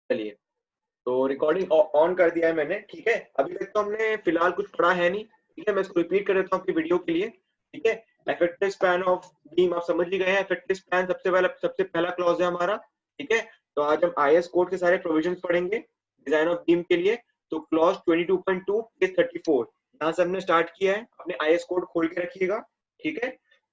चलिए, तो recording on कर दिया है मैंने, ठीक है। अभी तक तो हमने फिलहाल कुछ पढ़ा है नहीं, ठीक है। मैं इसको रिपीट कर देता हूँ आपकी वीडियो के लिए, ठीक है। इफेक्टिव स्पैन ऑफ बीम आप समझ ही गए हैं। इफेक्टिव स्पैन सबसे पहला क्लॉज है हमारा, ठीक है। तो आज हम आईएस कोड के सारे प्रोविजंस पढ़ेंगे डिजाइन ऑफ बीम के लिए। तो क्लॉज 22.2 पेज 34 यहाँ से हमने स्टार्ट किया है। अपने आईएस कोड खोल के रखिएगा, ठीक है।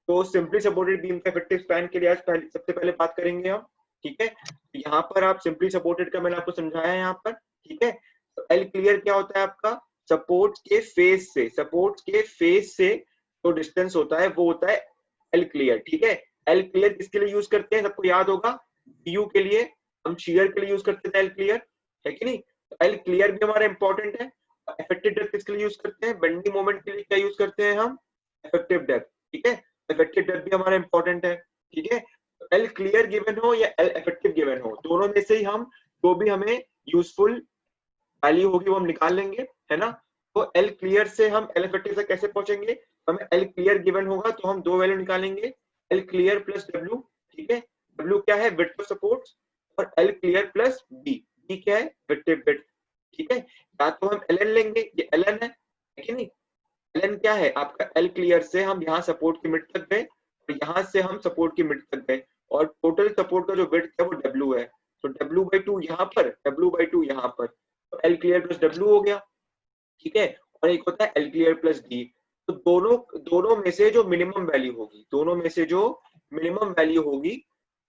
तो सिंपली सपोर्टेड बीम का इफेक्टिव स्पैन के लिए आज सबसे पहले बात करेंगे हम, ठीक है। यहाँ पर आप सिंपली सपोर्टेड का मैंने आपको समझाया है यहाँ पर, ठीक है। तो एल क्लियर क्या होता है आपका, सपोर्ट के फेस से जो डिस्टेंस होता है वो होता है एल क्लियर, ठीक है। एल क्लियर किसके लिए यूज करते हैं, सबको याद होगा, यू के लिए, हम शेयर के लिए यूज करते थे एल क्लियर, है कि नहीं। तो एल क्लियर भी हमारा इंपॉर्टेंट है। इफेक्टिव डेप्थ किसके लिए यूज करते हैं, बेंडिंग मोमेंट के लिए क्या यूज करते हैं हम, इफेक्टिव डेप्थ, ठीक है। इफेक्टिव डेप्थ भी हमारा इंपॉर्टेंट है, ठीक है। एल क्लियर गिवन हो या एल इफेक्टिव गिवन हो, दोनों में से ही हम जो भी हमें यूजफुल वैल्यू होगी वो हम निकाल लेंगे, है ना। तो एल क्लियर से हम एल इफेक्टिव से कैसे पहुंचेंगे, हमें एल क्लियर गिवन होगा तो हम दो वैल्यू निकालेंगे, एल क्लियर प्लस डब्ल्यू, ठीक है। डब्ल्यू क्या है, विड्थ ऑफ सपोर्ट, और L clear plus B, B क्या है, इफेक्टिव विड्थ, ठीक है। या तो हम एल एन लेंगे, ये एल एन है कि नहीं। एल एन क्या है आपका, एल क्लियर से हम यहाँ सपोर्ट की मिड तक गए और यहाँ से हम सपोर्ट की मिड तक गए, और टोटल सपोर्ट का जो विड्थ है वो डब्ल्यू है। तो डब्ल्यू बाई टू यहाँ पर, डब्ल्यू बाई टू यहाँ पर, तो एल क्लियर प्लस डब्ल्यू हो गया, ठीक है। और एक होता है एल क्लियर प्लस डी। तो दोनों दोनों में से जो मिनिमम वैल्यू होगी, दोनों में से जो मिनिमम वैल्यू होगी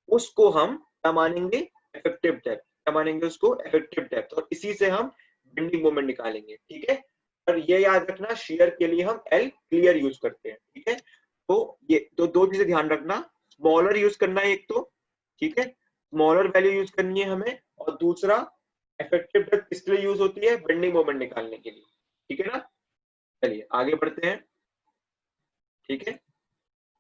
उसको हम क्या मानेंगे, इफेक्टिव डेप्थ, क्या मानेंगे उसको, इफेक्टिव डेप्थ। और इसी से हम बेंडिंग मोमेंट निकालेंगे, ठीक है। और ये याद रखना, शेयर के लिए हम एल क्लियर यूज करते हैं, ठीक है। तो ये तो दो चीजें ध्यान रखना, स्मॉलर यूज करना है एक तो, ठीक है, स्मॉलर वैल्यू यूज करनी है हमें, और दूसरा इफेक्टिव डेप्थ किसके लिए यूज होती है, बेंडिंग मोमेंट निकालने के लिए, ठीक है ना। चलिए आगे बढ़ते हैं, ठीक है।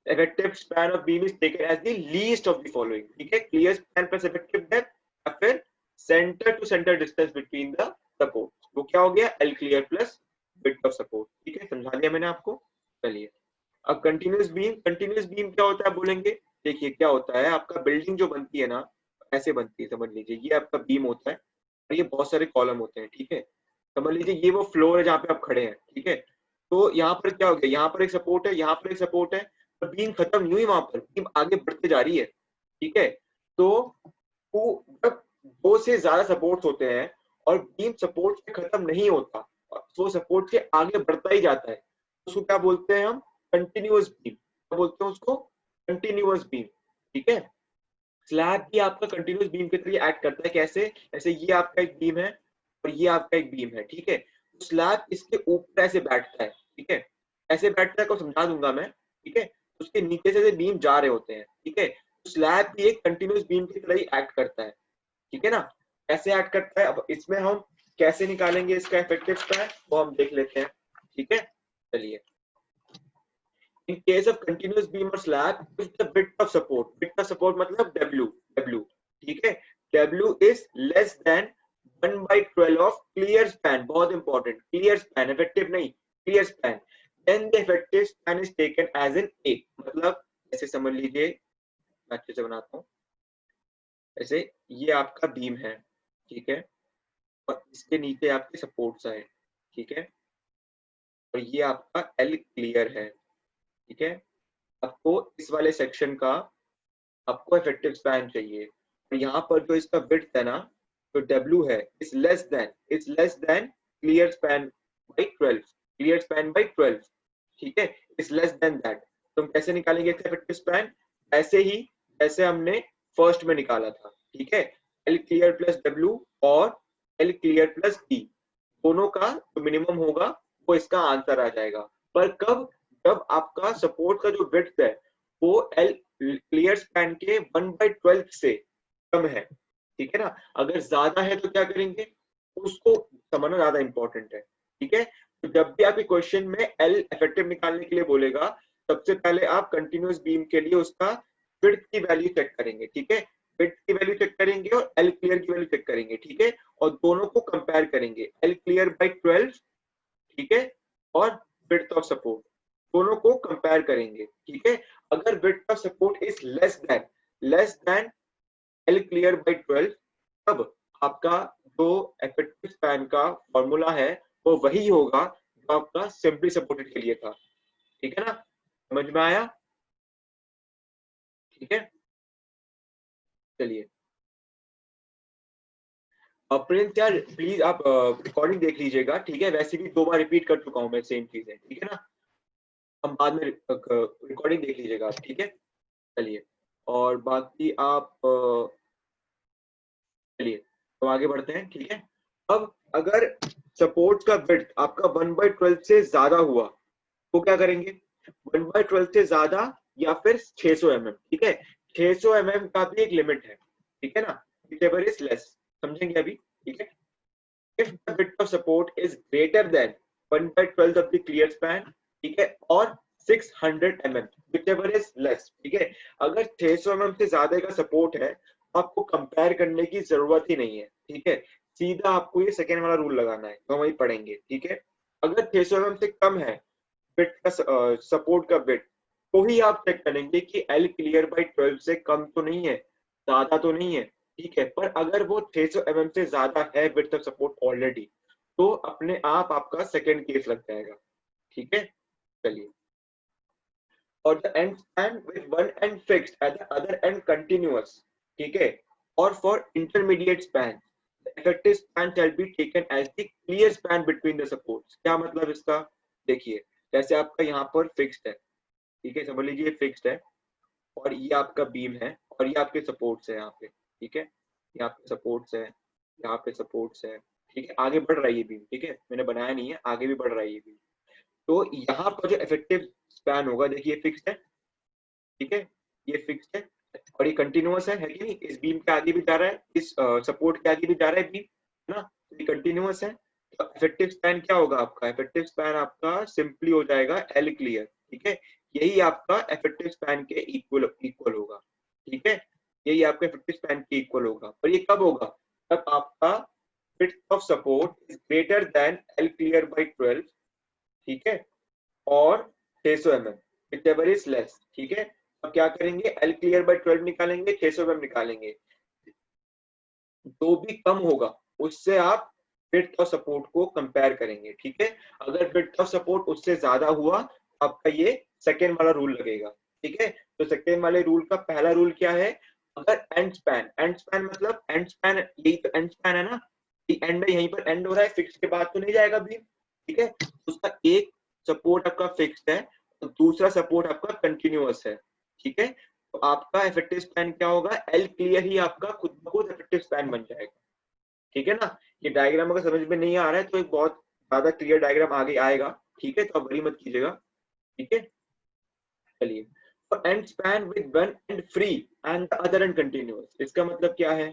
effective span of beam is taken as the least of the following, ठीक है। clear span plus effective depth या फिर center to center distance between the support, वो क्या हो गया, L clear plus width of support, ठीक है, समझा दिया मैंने आपको। चलिए अब कंटिन्यूस बीम क्या होता है बोलेंगे। देखिए क्या होता है, आपका बिल्डिंग जो बनती है ना, ऐसे बनती है, समझ लीजिए ये आपका बीम होता है और ये बहुत सारे कॉलम होते हैं, ठीक है। समझ लीजिए ये वो फ्लोर है जहाँ पे आप खड़े हैं, ठीक है। तो यहाँ पर क्या हो गया, यहाँ पर एक सपोर्ट है, यहाँ पर एक सपोर्ट है, और बीम खत्म नहीं हुई, वहां पर बीम आगे बढ़ते जा रही है, ठीक है। तो जब दो से ज्यादा सपोर्ट्स होते हैं और बीम सपोर्ट से खत्म नहीं होता, वो सपोर्ट से आगे बढ़ता ही जाता है, उसको क्या बोलते हैं हम, कंटिन्यूअस बीम, क्या बोलते हैं उसको, कंटिन्यूअस बीम, ठीक है। स्लैब भी आपका कंटिन्यूअस बीम की तरह एक्ट करता है, कैसे, जैसे ये आपका एक बीम है और ये आपका एक बीम है, ठीक है। स्लैब इसके ऊपर ऐसे बैठता है, ठीक है, ऐसे बैठता है को समझा दूंगा मैं, ठीक है। उसके नीचे से बीम जा रहे होते हैं, ठीक है। स्लैब भी एक कंटिन्यूअस बीम की तरह ही एक्ट करता है, ठीक है ना। कैसे एक्ट करता है, अब इसमें हम कैसे निकालेंगे इसका इफेक्टिव स्पैन वो हम देख लेते हैं, ठीक है। चलिए, in case of continuous beam or slab, if the width of support मतलब w, ठीक है, w is less than 1/12 of clear span, बहुत important, clear span, effective नहीं, clear span, then the effective span is taken as in a, मतलब ऐसे समझ लीजिए, मैं अच्छे से बनाता हूँ, ऐसे ये आपका बीम है, ठीक है, और इसके नीचे आपके सपोर्ट्स है, ठीक है, और ये आपका एल क्लियर है, ठीक है। आपको इस वाले सेक्शन का आपको इफेक्टिव स्पैन चाहिए, और यहाँ पर जो इसका विड्थ है ना, तो W है, is less then clear span by 12, clear span by 12, ठीक है, इज लेस देन दैट। तो हम कैसे निकालेंगे इसका इफेक्टिव स्पैन, ऐसे ही जैसे हमने फर्स्ट में निकाला था, ठीक है। L क्लियर प्लस W और L क्लियर प्लस D दोनों का जो मिनिमम होगा वो इसका आंसर आ जाएगा। पर कब, जब आपका सपोर्ट का जो विड्थ है वो एल क्लियर स्पैन के 1/12 से कम है, ठीक है ना। अगर ज्यादा है तो क्या करेंगे, उसको समझना ज्यादा इंपॉर्टेंट है, ठीक है। तो जब भी आपके क्वेश्चन में एल इफेक्टिव निकालने के लिए बोलेगा, सबसे पहले आप कंटिन्यूअस बीम के लिए उसका विड्थ की वैल्यू चेक करेंगे, ठीक है, विड्थ की वैल्यू चेक करेंगे और एल क्लियर की वैल्यू चेक करेंगे, ठीक है, और दोनों को कंपेयर करेंगे, एल क्लियर बाई 12, ठीक है, और विड्थ ऑफ सपोर्ट, दोनों को कंपेयर करेंगे, ठीक है। अगर width of support is less then L clear by 12, तब आपका जो इफेक्टिव स्पैन का फॉर्मूला है वो वही होगा जो आपका सिंपली सपोर्टेड के लिए था। ठीक है ना, समझ में आया? ठीक है, चलिए। प्रिंस यार प्लीज आप रिकॉर्डिंग देख लीजिएगा, ठीक है? वैसे भी 2 बार रिपीट कर चुका हूँ मैं सेम चीजें, ठीक है ना? हम बाद में रिकॉर्डिंग देख लीजिएगा आप, ठीक है? चलिए, और बाकी आप चलिए तो आगे बढ़ते हैं, ठीक है? अब अगर सपोर्ट का विड्थ आपका 1/12 से ज्यादा हुआ तो क्या करेंगे? 1/12 से ज्यादा या फिर 600 mm, ठीक है? 600 mm का भी एक लिमिट है, ठीक है ना? whichever is less, समझेंगे अभी, ठीक है? if the width of support is greater than 1/12 of the clear span, ठीक है, और 600 mm, whichever is less, ठीक है? अगर 600 mm से ज्यादा का सपोर्ट है आपको कंपेयर करने की जरूरत ही नहीं है, ठीक है? सीधा आपको ये सेकेंड वाला रूल लगाना है, तो हम वही पढ़ेंगे, ठीक है? अगर 600 mm से कम है बिट का सपोर्ट का बिट, तो ही आप चेक करेंगे कि एल क्लियर बाई 12 से कम तो नहीं है, ज्यादा तो नहीं है, ठीक है? पर अगर वो 600 mm से ज्यादा है विड्थ ऑफ सपोर्ट ऑलरेडी, तो अपने आप आपका सेकेंड केस लग जाएगा, ठीक है? चलिए, और the end span with one and fixed at the other and continuous, ठीक है? और for intermediate span the effective span shall be taken as the clear span between the supports। क्या मतलब इसका? देखिए, जैसे आपका यहाँ पर फिक्स्ड है, ठीक है, समझ लीजिए फिक्स्ड है, और ये आपका बीम है, और ये आपके सपोर्ट्स है यहाँ पे, ठीक है? ये आपके सपोर्ट्स है, यहाँ पे सपोर्ट्स है, ठीक है? आगे बढ़ रहा है ये बीम, ठीक है, मैंने बनाया नहीं है, आगे भी बढ़ रहा है ये बीम। तो यहाँ पर जो इफेक्टिव स्पैन होगा, देखिए फिक्स्ड है, ठीक है, ये फिक्स्ड है, और ये कंटिन्यूअस है कि नहीं? इस बीम के आगे भी जा रहा है, इस सपोर्ट के आगे भी जा रहा है बीम, है ना? ये कंटिन्यूअस है, तो इफेक्टिव स्पैन क्या होगा आपका? इफेक्टिव स्पैन आपका सिंपली हो जाएगा एल क्लियर, ठीक है? यही आपका इफेक्टिव स्पैन के इक्वल इक्वल होगा, ठीक है? यही आपका इफेक्टिव स्पैन के इक्वल होगा। और ये कब होगा? जब आपका width of support is greater than L clear by 12, ठीक है, और 600 mm, whichever is less, ठीक है? अब क्या करेंगे? एल क्लियर बाई 12 निकालेंगे, 600 mm निकालेंगे, जो भी कम होगा उससे आप विड्थ ऑफ सपोर्ट को कंपेयर करेंगे, ठीक है? अगर विड्थ ऑफ सपोर्ट उससे ज्यादा हुआ तो आपका ये सेकेंड वाला रूल लगेगा, ठीक है? तो सेकेंड वाले रूल का पहला रूल क्या है? अगर एंड स्पैन मतलब एंड स्पैन, यही तो एंड स्पैन है ना, एंड में यहीं पर एंड हो रहा है, फिक्स के बाद तो नहीं जाएगा बीम, ठीक है? उसका एक सपोर्ट आपका फिक्स्ड है और दूसरा सपोर्ट आपका कंटिन्यूअस है, ठीक है? तो आपका इफेक्टिव स्पैन क्या होगा? एल क्लियर ही आपका खुद ब खुद इफेक्टिव स्पैन बन जाएगा, ठीक है ना? ये डायग्राम अगर समझ में नहीं आ रहा है तो एक बहुत ज्यादा क्लियर डायग्राम आगे आएगा, ठीक है? तो आप वरी मत कीजिएगा, ठीक है? चलिए, and span with one and free and the other and continuous, इसका मतलब क्या है?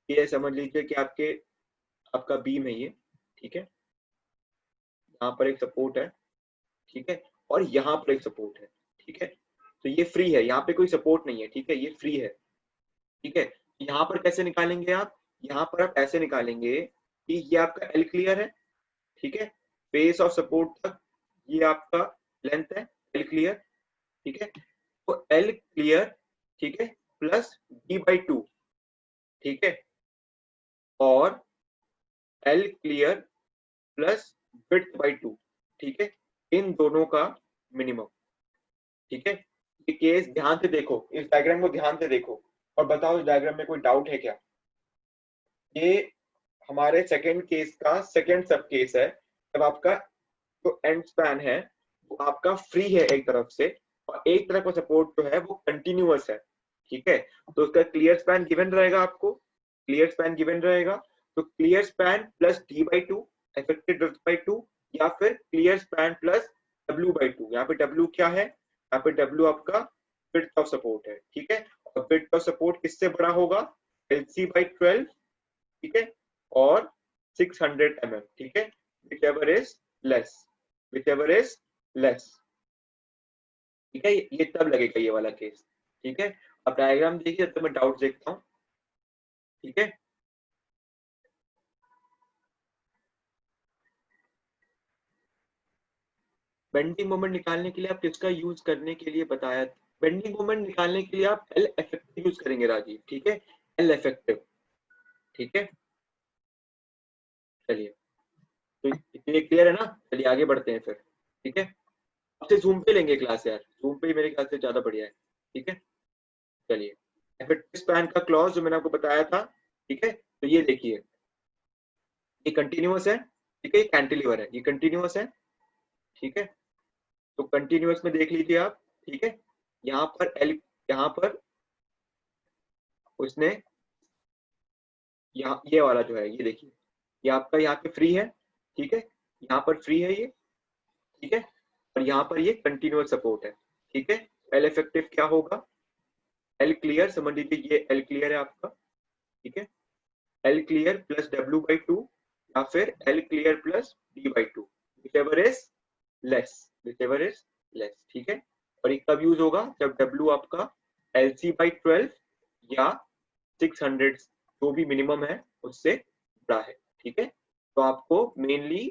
ये समझ लीजिए कि आपका बीम है ये, ठीक है? यहाँ पर एक सपोर्ट है, ठीक है, और यहाँ पर एक सपोर्ट है, ठीक है? तो ये फ्री है, यहाँ पे कोई सपोर्ट नहीं है, ठीक है, ये फ्री है, ठीक है? यहाँ पर कैसे निकालेंगे आप? यहाँ पर आप ऐसे निकालेंगे कि ये आपका एल क्लियर है, ठीक है, फेस ऑफ सपोर्ट तक ये आपका लेंथ है एल क्लियर, ठीक है? तो एल क्लियर, ठीक है, प्लस d/2, ठीक है, और एल क्लियर प्लस width/2, ठीक है, इन दोनों का मिनिमम, ठीक है? ये केस ध्यान से देखो, इस डायग्राम को ध्यान से देखो और बताओ इस डायग्राम में कोई डाउट है क्या? ये हमारे सेकेंड केस का सेकेंड सब केस है, जब आपका जो एंड स्पैन है वो आपका फ्री है एक तरफ से, और एक तरफ का सपोर्ट जो है वो कंटिन्यूअस है, ठीक है? तो उसका क्लियर स्पैन गिवन रहेगा, आपको क्लियर स्पैन गिवन रहेगा, तो clear span plus d/2 effective width/2, या फिर क्लियर स्पैन प्लस w/2। यहाँ पे w क्या है? यहाँ पे w आपका विड्थ ऑफ सपोर्ट है, ठीक है? और विड्थ ऑफ सपोर्ट किससे बड़ा होगा? lc/12, ठीक है, और 600 mm, ठीक है, whichever is less, whichever is less, ठीक है? ये तब लगेगा ये वाला केस, ठीक है? अब डायग्राम देखिए तो मैं डाउट देखता हूँ, ठीक है? बेंडिंग मोमेंट निकालने के लिए आप किसका यूज करने के लिए बताया? बेंडिंग मोमेंट निकालने के लिए आप एल इफेक्टिव यूज करेंगे राजीव, ठीक है? एल इफेक्टिव, ठीक है? चलिए, तो ये क्लियर है ना? चलिए आगे बढ़ते हैं फिर, ठीक है। आपसे जूम पे लेंगे क्लास यार, जूम पे ही मेरे ख्याल से ज्यादा बढ़िया है, ठीक है। चलिए, इफेक्टिव स्पैन का क्लॉज जो मैंने आपको बताया था, ठीक है। तो ये देखिए, ये कंटिन्यूअस है, ठीक है, ये कैंटिलीवर है, ये कंटिन्यूअस है, ठीक है। तो कंटिन्यूअस में देख लीजिए आप, ठीक है। यहाँ पर एल, यहाँ पर उसने, यहाँ ये वाला जो है, ये देखिए, ये आपका यहाँ पे फ्री है, ठीक है, यहाँ पर फ्री है ये, ठीक है। और यहाँ पर ये कंटिन्यूअस सपोर्ट है, ठीक है। एल इफेक्टिव क्या होगा? एल क्लियर, समझ लीजिए ये एल क्लियर है आपका, ठीक है। एल क्लियर प्लस W/2 या फिर L clear plus D/2, whichever is less, whichever is less, ठीक है। और ये कब यूज होगा? जब W आपका LC/12 या 600 जो भी मिनिमम है उससे बड़ा है, ठीक है। तो आपको मेनली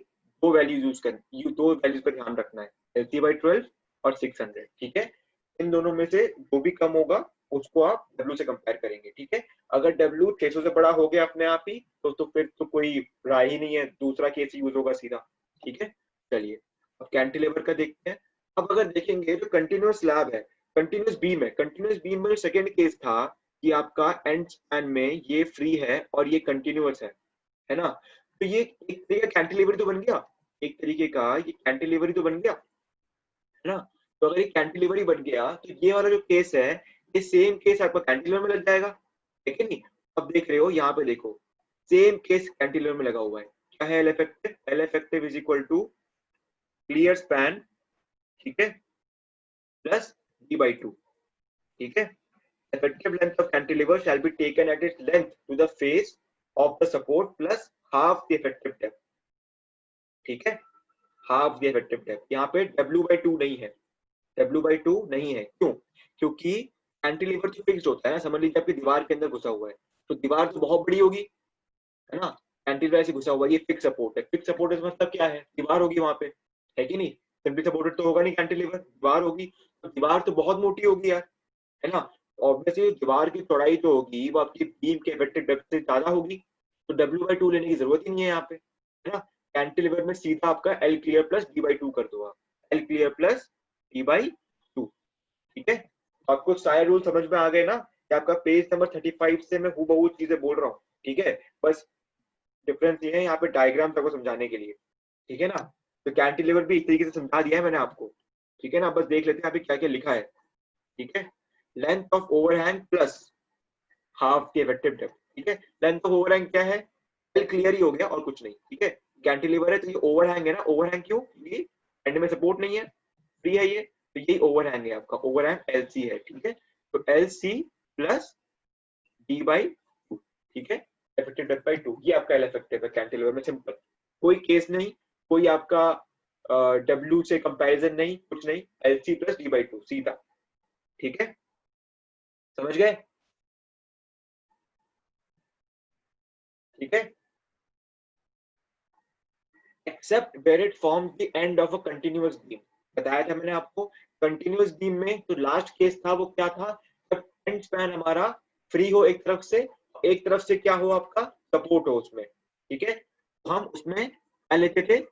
दो वैल्यूज यूज करनी, दो वैल्यूज पर ध्यान रखना है, LC/12 और 600, ठीक है। इन दोनों में से जो भी कम होगा उसको आप W से कंपेयर करेंगे, ठीक है। अगर W 600 से बड़ा हो गया अपने आप ही तो फिर तो कोई राय ही नहीं है, दूसरा केस यूज होगा सीधा, ठीक है। चलिए, अब कैंटिलीवर का देखते हैं। अब अगर देखेंगे जो कंटिन्यूअस स्लैब है, कंटिन्यूअस बीम है, कंटिन्यूअस बीम में सेकंड केस था कि आपका एंड स्पैन में ये फ्री है और ये कंटिन्यूअस है ना। तो ये एक तरीके का कैंटिलीवर तो बन गया, एक तरीके का ये कैंटिलीवर तो बन गया, है ना। तो अगर ये कैंटिलीवर ही बन गया तो ये वाला जो केस है, ये सेम केस आपका कैंटिलीवर में लग जाएगा, है कि नहीं। अब देख रहे हो यहाँ पे, देखो सेम केस कैंटिलीवर में लगा हुआ है। क्या है? L effective, L effective is equal to clear span, ठीक है, प्लस D/2, ठीक है। Effective length of cantilever shall be taken at its length to the face of the support plus half the effective depth, ठीक है, half the effective depth। यहाँ पे W/2 नहीं है, W/2 नहीं है, क्यों? क्योंकि कैंटिलीवर तो फिक्स्ड होता है ना, समझ लीजिए आपकी दीवार के अंदर घुसा हुआ है, तो दीवार तो बहुत बड़ी होगी, है ना। कैंटिलीवर ऐसे घुसा हुआ है, ये फिक्स सपोर्ट है, फिक्स सपोर्ट का मतलब क्या है? दीवार होगी वहां पे, है कि नहीं। सिंपली सपोर्टेड तो होगा नहीं कैंटिलीवर, दीवार होगी, तो दीवार तो बहुत मोटी होगी यार, है ना। ऑब्वियसली दीवार की चौड़ाई जो होगी वो आपकी बीम के इफेक्टिव डेप्थ से ज्यादा होगी, तो W/2 लेने की जरूरत ही नहीं है यहाँ पे, है ना। कैंटिलीवर में सीधा आपका एल क्लियर प्लस D/2 कर दो आप, एल क्लियर प्लस D/2, ठीक है। तो आपको सारे रूल समझ में आ गए ना, कि आपका पेज नंबर 35 से मैं हूबहू चीजें बोल रहा हूँ, ठीक है। बस डिफरेंस ये है यहाँ पे डायग्राम आपको समझाने के लिए, ठीक है ना। तो कैंटिलीवर भी इस तरीके से समझा दिया है मैंने आपको, ठीक है ना। बस देख लेते हैं यहाँ पे क्या क्या लिखा है, ठीक है। Length of overhang plus half the effective depth, ठीक है। लेंथ ऑफ ओवरहैंग क्या है? एल क्लियर ही हो गया और कुछ नहीं, ठीक है। कैंटिलीवर है तो ये ओवरहैंग है ना, ओवरहैंग क्यों? ये एंड में सपोर्ट नहीं है, फ्री है ये, तो यही ओवरहैंग है आपका, ओवरहैंग एल सी है, ठीक है। तो एल सी प्लस D/2, ठीक है, इफेक्टिव डेप्थ बाई 2, ये आपका एल इफेक्टिव है कैंटिलीवर में, सिंपल, कोई केस नहीं, कोई आपका W से कंपैरिजन नहीं, कुछ नहीं, एल सी प्लस D/2 सीधा, ठीक है। समझ गए? ठीक है। Except where it form the end of a continuous beam, बताया था मैंने आपको। कंटिन्यूअस बीम में जो लास्ट केस था वो क्या था? जब एंड स्पैन हमारा फ्री हो एक तरफ से, एक तरफ से क्या हो आपका सपोर्ट हो उसमें, ठीक है। तो हम उसमें क्या लेते थे?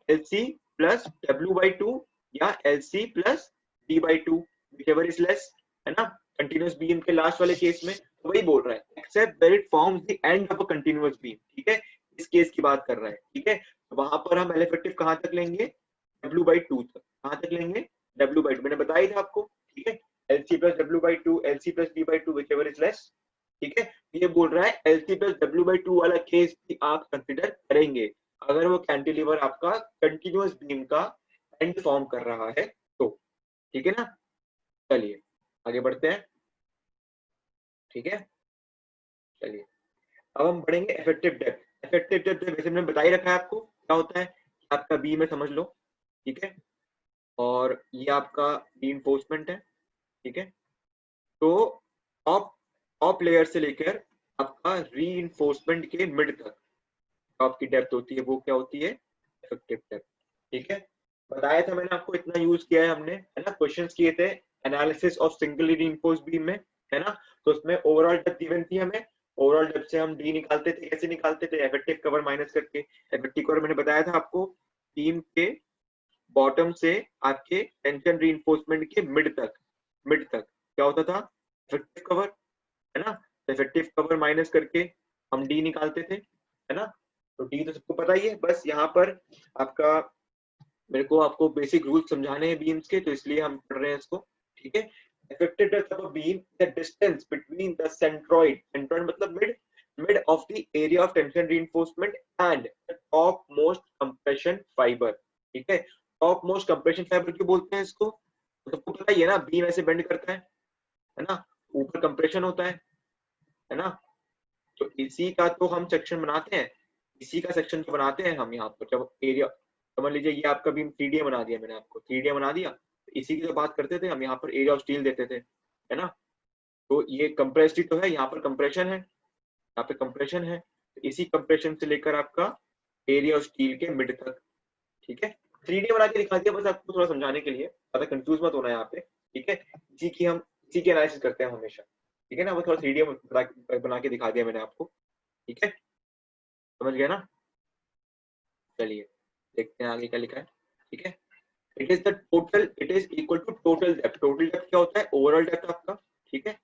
एल सी प्लस W/2 या L C plus D/2, whichever is less, है ना। कंटिन्यूअस बीम के लास्ट वाले केस में तो वही बोल रहा है, except where it forms the end of a continuous beam, ठीक है। इस केस की बात कर रहा है, ठीक है। तो वहां पर हम एल इफेक्टिव कहां तक लेंगे? W/2 तक, कहां तक लेंगे? W/2, मैंने बताया था आपको, ठीक है। L C plus W/2, L C plus D/2, whichever is less, ठीक है। ये बोल रहा है एल सी प्लस W/2 वाला केस भी आप कंसिडर करेंगे अगर वो कैंटिलीवर आपका कंटिन्यूअस बीम का एंड फॉर्म कर रहा है तो, ठीक है ना। चलिए आगे बढ़ते हैं, ठीक है। चलिए, अब हम बढ़ेंगे इफेक्टिव डेप्थ। इफेक्टिव डेप्थ वैसे मैंने बता ही रखा है आपको क्या होता है, आपका बीम है, समझ लो, ठीक है। और ये आपका रीइंफोर्समेंट है, ठीक है। तो टॉप टॉप लेयर से लेकर आपका रीइंफोर्समेंट के मिड तक आपकी डेप्थ होती है, वो क्या होती है? इफेक्टिव डेप्थ, ठीक है। बताया था मैंने आपको, इतना यूज किया है हमने, है ना। क्वेश्चंस किए थे analysis of single reinforced beam में, है ना। तो उसमें ओवरऑल डेप्थ गिवन थी हमें, ओवरऑल डेप्थ से हम डी निकालते थे, कैसे निकालते थे, इफेक्टिव कवर माइनस करके। इफेक्टिव कवर मैंने बताया था आपको, बीम के बॉटम से आपके टेंशन रीइंफोर्समेंट के मिड तक क्या होता था, इफेक्टिव कवर, है ना। इफेक्टिव कवर माइनस करके हम डी निकालते थे, है ना। तो डी तो सबको पता ही है, बस यहाँ पर आपका मेरे को आपको बेसिक रूल समझाने हैं बीम्स के, तो इसलिए हम पढ़ रहे हैं इसको, ठीक है। Effective depth of a beam, the distance between the centroid मतलब mid of the area of tension reinforcement and the topmost compression fibre, ठीक है। टॉप मोस्ट कंप्रेशन फाइबर क्यों बोलते हैं इसको, तो सबको पता ही है ना, बीम ऐसे बेंड करता है ना, ऊपर कंप्रेशन होता है ना। तो इसी का तो हम सेक्शन बनाते हैं, इसी का सेक्शन तो बनाते हैं हम यहाँ पर, जब एरिया समझ लीजिए ये आपका बीम 3D बना दिया मैंने आपको, 3D बना दिया, तो इसी की तो बात करते थे हम, यहाँ पर एरिया ऑफ स्टील देते थे, है ना। तो ये कंप्रेस्ड तो है, यहाँ पर कंप्रेशन है, यहाँ पे कंप्रेशन है, तो इसी कंप्रेशन से लेकर आपका एरिया ऑफ स्टील के मिड तक, ठीक है। 3D बना के दिखा दिया बस आपको थोड़ा समझाने के लिए, ज्यादा कंफ्यूज मत होना यहाँ पे, ठीक है। इसी की एनालिसिस करते हैं हमेशा, ठीक है ना। वो थोड़ा 3D बना के दिखा दिया मैंने आपको, ठीक है, समझ गया ना। चलिए देखते हैं आगे क्या लिखा है, ठीक है। It is the total, it is equal to total depth. Total depth क्या होता है, ओवरऑल डेप्थ आपका, ठीक है।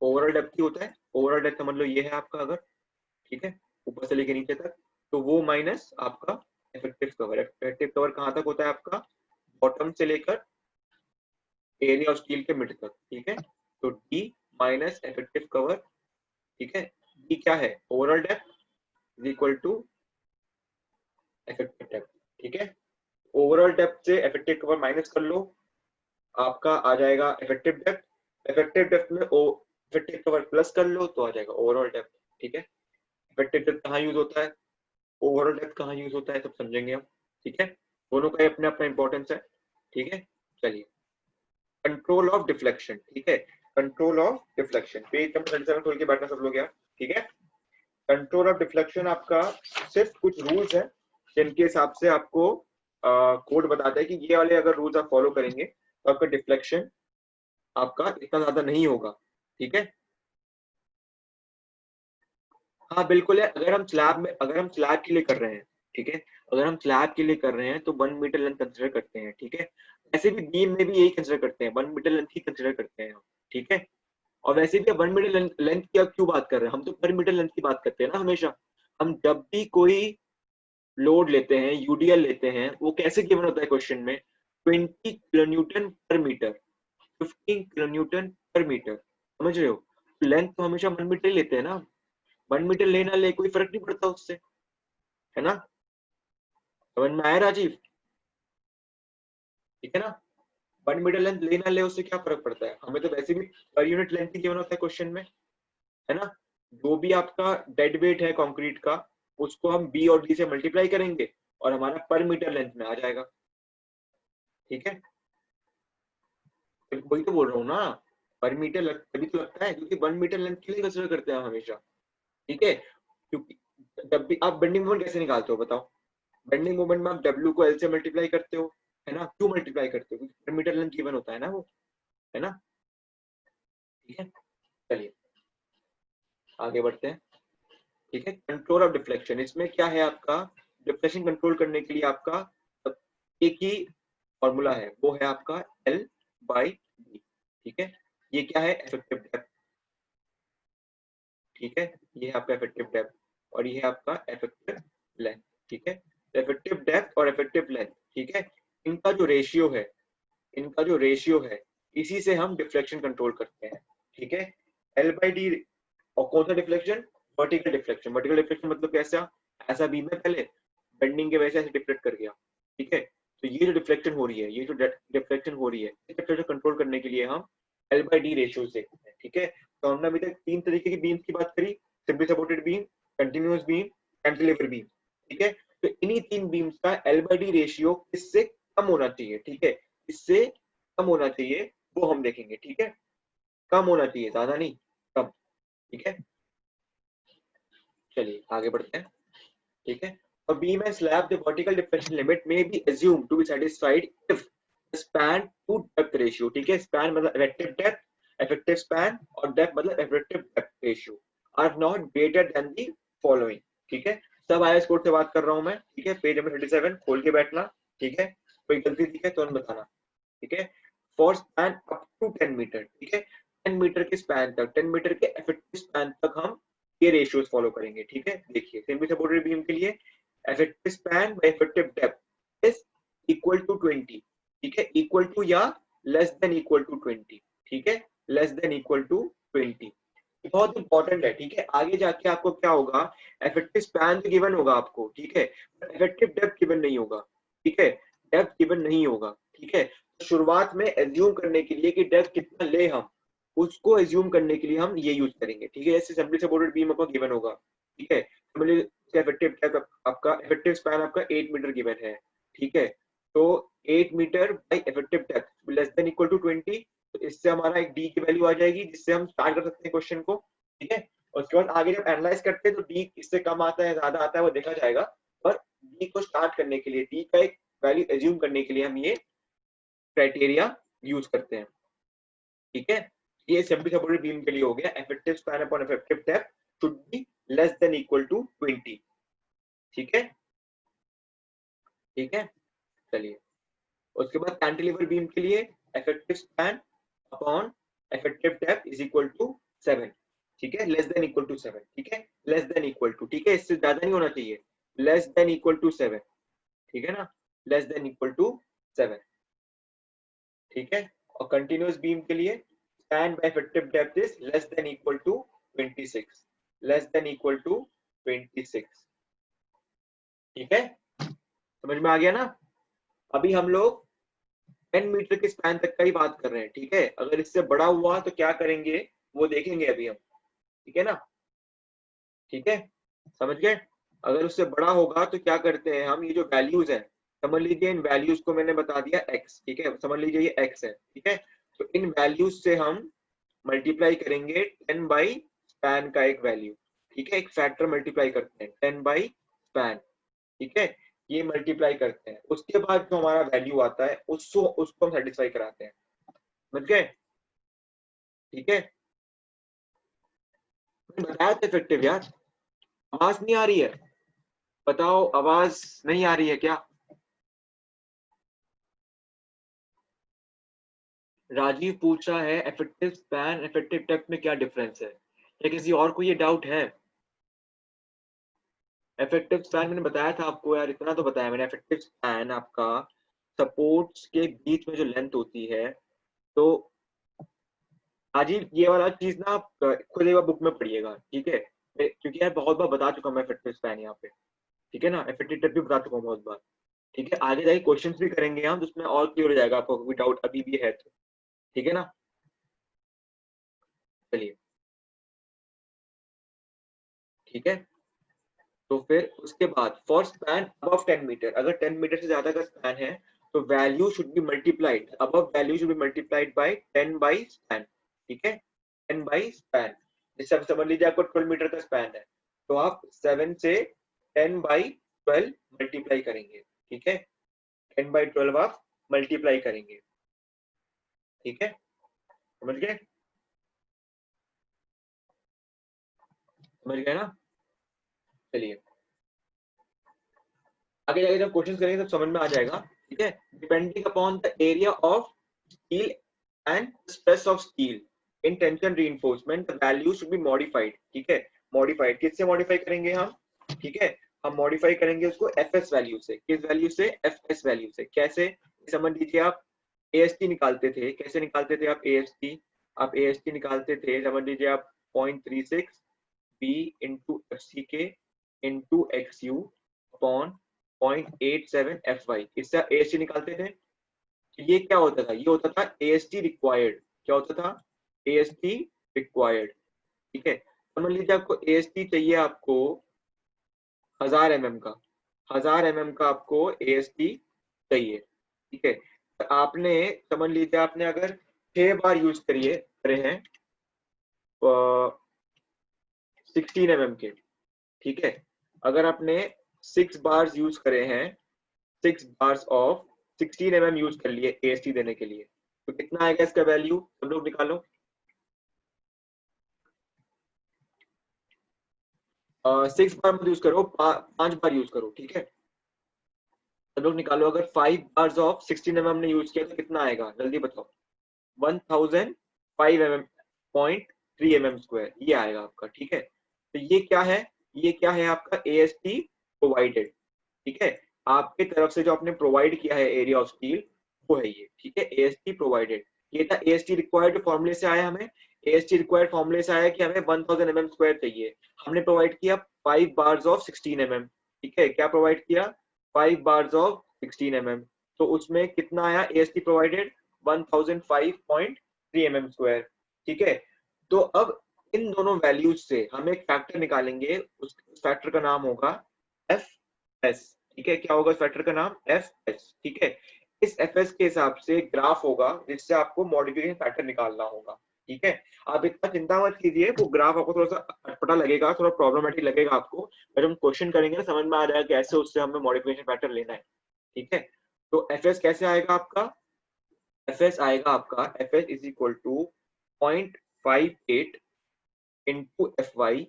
ओवरऑल डेप्थ ही होता है, ओवरऑल डेप्थ समझ लो ये है आपका अगर, ठीक है, ऊपर से लेके नीचे तक, तो वो माइनस आपका इफेक्टिव कवर। इफेक्टिव कवर कहाँ तक होता है आपका, बॉटम से लेकर एरिया ऑफ स्टील के मिड तक, ठीक है। तो डी माइनस इफेक्टिव कवर, ठीक है। डी क्या है, overall depth is equal to effective depth, ठीक है। ओवरऑल डेप्थ से इफेक्टिव कवर माइनस कर लो, आपका आ जाएगा इफेक्टिव डेप्थ। इफेक्टिव डेप्थ में इफेक्टिव कवर प्लस कर लो तो आ जाएगा ओवरऑल डेप्थ, ठीक है। इफेक्टिव डेप्थ कहाँ यूज होता है, ओवरऑल डेप्थ कहाँ यूज होता है, सब समझेंगे हम, ठीक है। दोनों का अपना अपना इंपॉर्टेंस है, ठीक है। चलिए, कंट्रोल ऑफ डिफ्लेक्शन, ठीक है। Control of deflection, page number 37 खोल के बैठना सब लोग यार, ठीक है। कंट्रोल ऑफ डिफ्लेक्शन आपका सिर्फ कुछ रूल्स हैं जिनके हिसाब से आपको कोड बताता है कि ये वाले अगर रूल्स आप फॉलो करेंगे तो आपका डिफ्लेक्शन आपका इतना ज्यादा नहीं होगा, ठीक है। हाँ बिल्कुल है, अगर हम स्लैब के लिए कर रहे हैं, ठीक है, अगर हम स्लैब के लिए कर रहे हैं तो 1 मीटर लेंथ कंसिडर करते हैं, ठीक है। ऐसे भी बीम में भी यही कंसिडर करते हैं, 1 मीटर लेंथ ही कंसिडर करते हैं हम, ठीक है। और वैसे भी 1 मीटर लेंथ की अब क्यों बात कर रहे हैं, हम तो पर मीटर लेंथ की बात करते हैं ना हमेशा। हम जब भी कोई लोड लेते हैं, यूडीएल लेते हैं, वो कैसे गिवन होता है क्वेश्चन में, 20 किलोन्यूटन पर मीटर, 15 किलोन्यूटन पर मीटर, समझ रहे हो। लेंथ तो हमेशा 1 मीटर लेते हैं ना, 1 मीटर लेना ले कोई फर्क नहीं पड़ता उससे, है ना। समझ में आया राजीव, ठीक है ना। 1 मीटर लेंथ लेना ले उससे क्या फर्क पड़ता है, हमें तो वैसे भी पर यूनिट लेंथ ही गिवन होता है क्वेश्चन में, है ना। जो भी आपका डेड वेट है कंक्रीट का, उसको हम बी और डी से मल्टीप्लाई करेंगे और हमारा पर मीटर लेंथ में आ जाएगा, ठीक है। वही तो बोल रहा हूँ ना, पर मीटर तभी तो लगता है, क्योंकि 1 मीटर लेंथ के लिए कंसिडर करते हैं हम हमेशा, ठीक है। क्योंकि जब भी आप बेंडिंग मोमेंट कैसे निकालते हो बताओ, बेंडिंग मोमेंट में आप डब्ल्यू को एल से मल्टीप्लाई करते हो, है ना। क्यों मल्टीप्लाई करते हो, क्योंकि पर मीटर लेंथ गिवन होता है ना वो, है ना, ठीक है। चलिए आगे बढ़ते हैं, ठीक है। कंट्रोल ऑफ डिफ्लेक्शन, इसमें क्या है आपका, डिफ्लेक्शन कंट्रोल करने के लिए आपका एक ही फॉर्मूला है, वो है आपका एल बाई डी, ठीक है। ये क्या है, इफेक्टिव डेप्थ, ठीक है। ये है आपका इफेक्टिव डेप्थ और ये है आपका इफेक्टिव लेंथ, ठीक है। इफेक्टिव डेप्थ और इफेक्टिव लेंथ, ठीक है, इनका जो रेशियो है, इनका जो रेशियो है, इसी से हम डिफ्लेक्शन कंट्रोल करते हैं, ठीक है। एल बाई डी, और कौन सा deflection, vertical deflection. Vertical deflection मतलब कैसा, ऐसा बीम में पहले बेंडिंग के वजह से ऐसे डिफ्लेक्ट कर गया, ठीक है। तो ये जो डिफ्लेक्शन हो रही है, ये जो डिफ्लेक्शन हो रही है, इस डिफ्लेक्शन कंट्रोल करने के लिए हम एल बाई डी रेशियो से, ठीक है। तो हमने अभी तक 3 तरीके की बीम की बात करी, simply supported beam, continuous beam, cantilever beam, ठीक है। तो इन्हीं 3 बीम्स का एल बाई डी रेशियो किससे कम होना चाहिए, ठीक है, इससे कम होना चाहिए, वो हम देखेंगे, ठीक है। कम होना चाहिए, ज्यादा नहीं, कम, ठीक है। चलिए आगे बढ़ते हैं, ठीक है। A beam and slab, the vertical deflection limit may be assumed to be satisfied if the span to depth ratio, ठीक है। span मतलब effective depth, effective span, और depth मतलब effective depth ratio, are not greater than the following. ठीक है, सब IAS code से बात कर रहा हूं मैं। ठीक है, पेज नंबर 37 खोल के बैठना। ठीक है, कोई गलती दिखे तो बताना। ठीक है, for span up to 10 metre. ठीक है, 10 मीटर के स्पैन तक, 10 मीटर के इफेक्टिव स्पैन तक हम ये रेशियोज फॉलो करेंगे। ठीक है, देखिए सेमी सपोर्टेड बीम के लिए effective span by effective depth is equal to 20। ठीक है, इक्वल टू या लेस देन इक्वल टू 20। ठीक है, लेस देन इक्वल टू 20 बहुत इंपॉर्टेंट है। ठीक है, आगे जाके आपको क्या होगा, इफेक्टिव स्पैन तो गिवन होगा आपको। ठीक है, इफेक्टिव डेप्थ गिवन नहीं होगा। ठीक है, डेप्थ गिवन नहीं होगा। ठीक है, तो शुरुआत में एज्यूम करने के लिए कि डेप्थ कितना ले हम, उसको एज्यूम करने के लिए हम ये यूज करेंगे। ठीक है, जैसे सिंपली सपोर्टेड बीम आपको गिवन होगा। ठीक है, इफेक्टिव डेप्थ आपका, इफेक्टिव स्पैन आपका 8 मीटर गिवन है। ठीक है, तो 8 metre by effective depth less than equal to 20। तो इससे हमारा एक डी की वैल्यू आ जाएगी, जिससे हम स्टार्ट कर सकते हैं क्वेश्चन को। ठीक है, और उसके बाद आगे जब एनालाइज करते हैं तो डी इससे कम आता है ज्यादा आता है वो देखा जाएगा, पर डी को स्टार्ट करने के लिए, डी का एक वैल्यू एज्यूम करने के लिए हम ये क्राइटेरिया यूज करते हैं। ठीक है, ये सिंपली सपोर्टेड बीम के लिए हो गया, effective span upon effective depth should be less than equal to 20। ठीक है, ठीक है, चलिए उसके बाद कैंटिलीवर बीम के लिए effective span upon effective depth is equal to 7। ठीक है, लेस देन इक्वल टू 7। ठीक है, लेस देन इक्वल टू, ठीक है, इससे ज्यादा नहीं होना चाहिए, लेस देन इक्वल टू 7। ठीक है ना, लेस देन इक्वल टू 7। ठीक है, और कंटिन्यूअस बीम के लिए span by effective depth is less than equal to 26, less than equal to 26। ठीक है, समझ में आ गया ना। अभी हम लोग 10 मीटर के स्पैन तक का ही बात कर रहे हैं। ठीक है, अगर इससे बड़ा हुआ तो क्या करेंगे वो देखेंगे अभी हम। ठीक है ना, ठीक है, समझ गए। अगर उससे बड़ा होगा तो क्या करते हैं हम, ये जो वैल्यूज है समझ लीजिए, इन वैल्यूज को मैंने बता दिया x। ठीक है, समझ लीजिए ये x है। ठीक है, तो इन वैल्यूज से हम मल्टीप्लाई करेंगे 10 बाई स्पैन का एक वैल्यू। ठीक है, एक फैक्टर मल्टीप्लाई करते हैं 10 बाई स्पैन। ठीक है, ये मल्टीप्लाई करते हैं, उसके बाद जो हमारा वैल्यू आता है उसको हम सेटिस्फाई कराते हैं। समझ गए। ठीक है, मैंने बताया था इफेक्टिव यार। आवाज नहीं आ रही है, बताओ आवाज नहीं आ रही है क्या। राजीव पूछ रहा है इफेक्टिव स्पैन इफेक्टिव डेप्थ में क्या डिफरेंस है, क्या किसी और को ये डाउट है। इफेक्टिव स्पैन मैंने बताया था आपको यार, इतना तो बताया मैंने। इफेक्टिव स्पैन आपका सपोर्ट्स के बीच में जो लेंथ होती है, तो राजीव ये वाला चीज ना आप खुद एक बार बुक में पढ़िएगा। ठीक है, क्योंकि यार बहुत बार बता चुका मैं इफेक्टिव स्पैन यहाँ पे। ठीक है ना, इफेक्टिव डेप्थ भी बता चुका हूँ बहुत बार। ठीक है, आगे जाके क्वेश्चंस भी करेंगे हम, जिसमें और क्लियर हो जाएगा आपको, कोई डाउट अभी भी है तो। ठीक है ना, चलिए ठीक है। तो फिर उसके बाद फॉर स्पैन अबव 10 मीटर, अगर 10 मीटर से ज्यादा का स्पैन है तो value should be multiplied, above value should be multiplied by 10 by span. ठीक है, 10 बाई स्पैन। जैसे आप समझ लीजिए आपको 12 मीटर का स्पैन है, तो आप 7 से 10 बाई 12 मल्टीप्लाई करेंगे। ठीक है, 10 बाई 12 आप मल्टीप्लाई करेंगे। ठीक है, समझ गए, समझ गए ना। चलिए आगे जाके जब क्वेश्चंस करेंगे तब समझ में आ जाएगा। ठीक है, depending upon the area of steel and stress of steel in tension reinforcement the value should be modified. ठीक है, मॉडिफाइड किससे मॉडिफाई करेंगे हम। ठीक है, हम मॉडिफाई करेंगे उसको एफएस वैल्यू से। किस वैल्यू से, एफएस वैल्यू से। कैसे, समझ लीजिए आप एएसटी निकालते थे, कैसे निकालते थे आप एएसटी, आप एएसटी निकालते थे, समझ लीजिए आप 0.36 बी इंटू एफ सी के into x u upon 0.87 F Y, इससे ए एस टी निकालते थे। ये क्या होता था, ये होता था ए एस टी रिक्वायर्ड। क्या होता था, ए एस टी रिक्वायर्ड। ठीक है, समझ लीजिए आपको ए एस टी चाहिए आपको 1000 mm का, 1000 mm का आपको ए एस टी चाहिए। ठीक है, तो आपने समझ लीजिए आपने अगर 6 बार यूज करिए करे हैं 16 mm के। ठीक है, अगर आपने 6 बार यूज करे हैं, 6 बार्स ऑफ 16 mm यूज कर लिए एएसटी देने के लिए, तो कितना आएगा इसका वैल्यू, सब लोग निकालो। 6 बार मत यूज करो, 5 बार यूज करो, ठीक है। सब लोग निकालो, अगर 5 बार्स ऑफ 16 mm ने यूज किया तो कितना आएगा, जल्दी बताओ। 1005 mm पॉइंट 3 mm स्क्वायर, ये आएगा आपका, ठीक है। तो ये क्या है, ये क्या है आपका AST प्रोवाइडेड, ठीक है। आपके तरफ से जो आपने प्रोवाइड किया है एरिया ऑफ स्टील, वो है ये, ठीक है। AST प्रोवाइडेड, ये था AST रिक्वायर्ड फॉर्मूले से आया, हमें AST रिक्वायर्ड फॉर्मूले से आया कि हमें 1000 mm स्क्वायर चाहिए। हमने प्रोवाइड किया 5 बार्स ऑफ 16 mm, ठीक है। क्या प्रोवाइड किया, 5 बार्स ऑफ 16 mm। तो उसमें कितना आया AST प्रोवाइडेड, 1005.3 mm स्क्वायर, ठीक है। तो अब इन दोनों वैल्यूज से हम एक फैक्टर निकालेंगे, उस फैक्टर का नाम होगा FS, ठीक है। क्या होगा इस फैक्टर का नाम, FS, ठीक है। इस FS के हिसाब से ग्राफ होगा जिससे आपको मॉडिफिकेशन फैक्टर निकालना होगा, ठीक है। आप इतना चिंता मत कीजिए, वो ग्राफ आपको थोड़ा सा अटपटा लगेगा, थोड़ा प्रॉब्लमेटिक लगेगा आपको, जब हम क्वेश्चन करेंगे ना समझ में आ जाएगा कैसे उससे हमें मॉडिफिकेशन फैक्टर लेना है, ठीक है। तो FS कैसे आएगा आपका, FS आएगा आपका, FS is equal to 0.58 into FY,